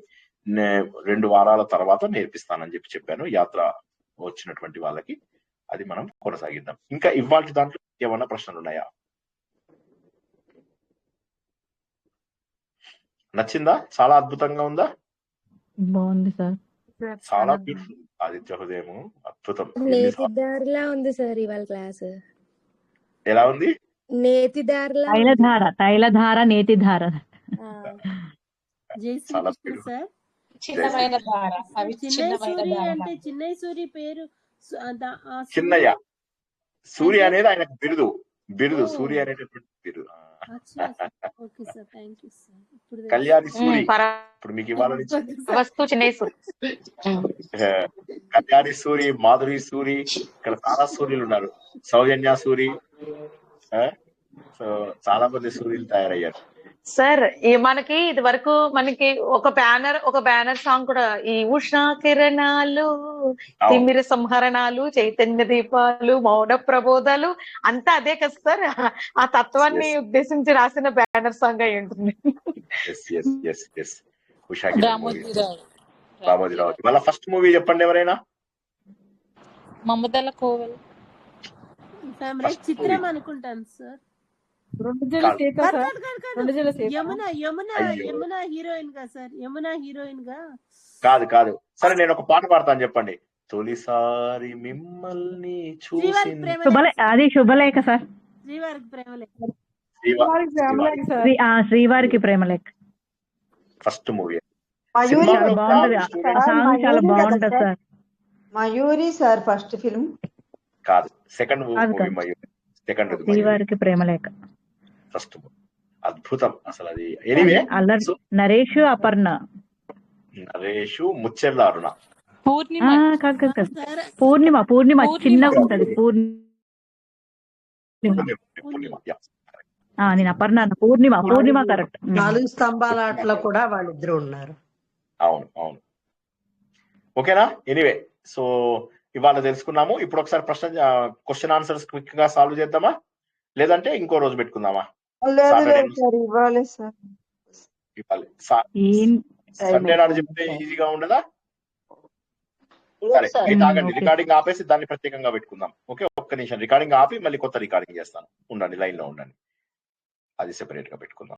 2 వారాల తర్వాత నేర్పిస్తానని చెప్పాను యాత్ర వచ్చినటువంటి వాళ్ళకి. అది మనం కొనసాగిద్దాం. ఇంకా ఇవాళ దాంట్లో ఏమన్నా ప్రశ్నలు ఉన్నాయా? నచ్చిందా? చాలా అద్భుతంగా ఉందా? బాగుంది సార్. చాలా బ్యూటిఫుల్. ఆదిత్య హృదయము అద్భుతం. నేతిదారులా ఉంది సార్ ఇవాళ క్లాస్. ఎలా ఉంది? నేతిదారులా తైలధార నేతిధార. చాలా చిన్నమైన ధార. అవి చిన్నయ్య సూరి పేరు చిన్నయ్య సూర్య అనేది ఆయనకు బిరుదు సూర్య అనేటటువంటి బిరుదు. కళ్యాణి సూరి ఇప్పుడు మీకు ఇవాళ కళ్యాణి సూరి, మాధురి సూరి, ఇక్కడ చాలా సూర్యులు ఉన్నారు. సౌజన్య సూరి, చాలా మంది సూర్యులు తయారయ్యారు. సార్ మనకి ఇది వరకు ఒక బ్యానర్ సాంగ్ కూడా, ఈ ఉషా కిరణాలు, తిమిర సంహరణాలు, చైతన్య దీపాలు, మౌన ప్రబోధాలు అంతా అదే కదా సార్. ఆ తత్వాన్ని ఉద్దేశించి రాసిన బ్యానర్ సాంగ్ అయి ఉంటుంది. రామోజీరావు. వాళ్ళ ఫస్ట్ మూవీ చెప్పండి ఎవరైనా. మమతల కోవెల చిత్రం అనుకుంటాను సార్. యమున హీరోయిన్ గా సార్. యమున హీరోయిన్ గా కాదు. సరే నేను ఒక పాట పాడతాను, చెప్పండి. తొలిసారి మిమ్మల్ని చూసి. అది శుభలేఖ సార్. శ్రీవారికి ప్రేమలేఖ ఫస్ట్ మూవీ. చాలా బాగుంటది sir. Mayuri sir first film కాదు, సెకండ్ మూవీ మయూరి. సెకండ్ శ్రీవారికి ప్రేమలేఖ ఫస్ట్ మూవీ. అద్భుతం అసలు అది. ఎనీవే, నరేష్ అపర్ణ, నరేష్ ముచ్చెర్ల అరుణ, పూర్ణిమ చిన్నగా ఉంటది. నేను అపర్ణ, పూర్ణిమ కరెక్ట్. 4 స్తంభాల ఆటలో కూడా వాళ్ళిద్దరు ఉన్నారు. అవును. ఓకేనా? ఎనీవే, సో ఇవాళ తెలుసుకున్నాము. ఇప్పుడు ఒకసారి క్వశ్చన్ ఆన్సర్స్ క్విక్ గా సాల్వ్ చేద్దామా, లేదంటే ఇంకో రోజు పెట్టుకుందామా? లేదు సాటర్డే లేదు సార్, ఇవ్వాలి సార్. ఇవ్వాలి. సండే నాడు చెప్తే ఈజీగా ఉండదా? సరే అయితే ఆగండి, రికార్డింగ్ ఆపేసి దాన్ని ప్రత్యేకంగా పెట్టుకుందాం. ఓకే, ఒక్క నిమిషం రికార్డింగ్ ఆపి మళ్ళీ కొత్త రికార్డింగ్ చేస్తాను. ఉండండి, లైన్ లో ఉండండి, అది సెపరేట్ గా పెట్టుకుందాం.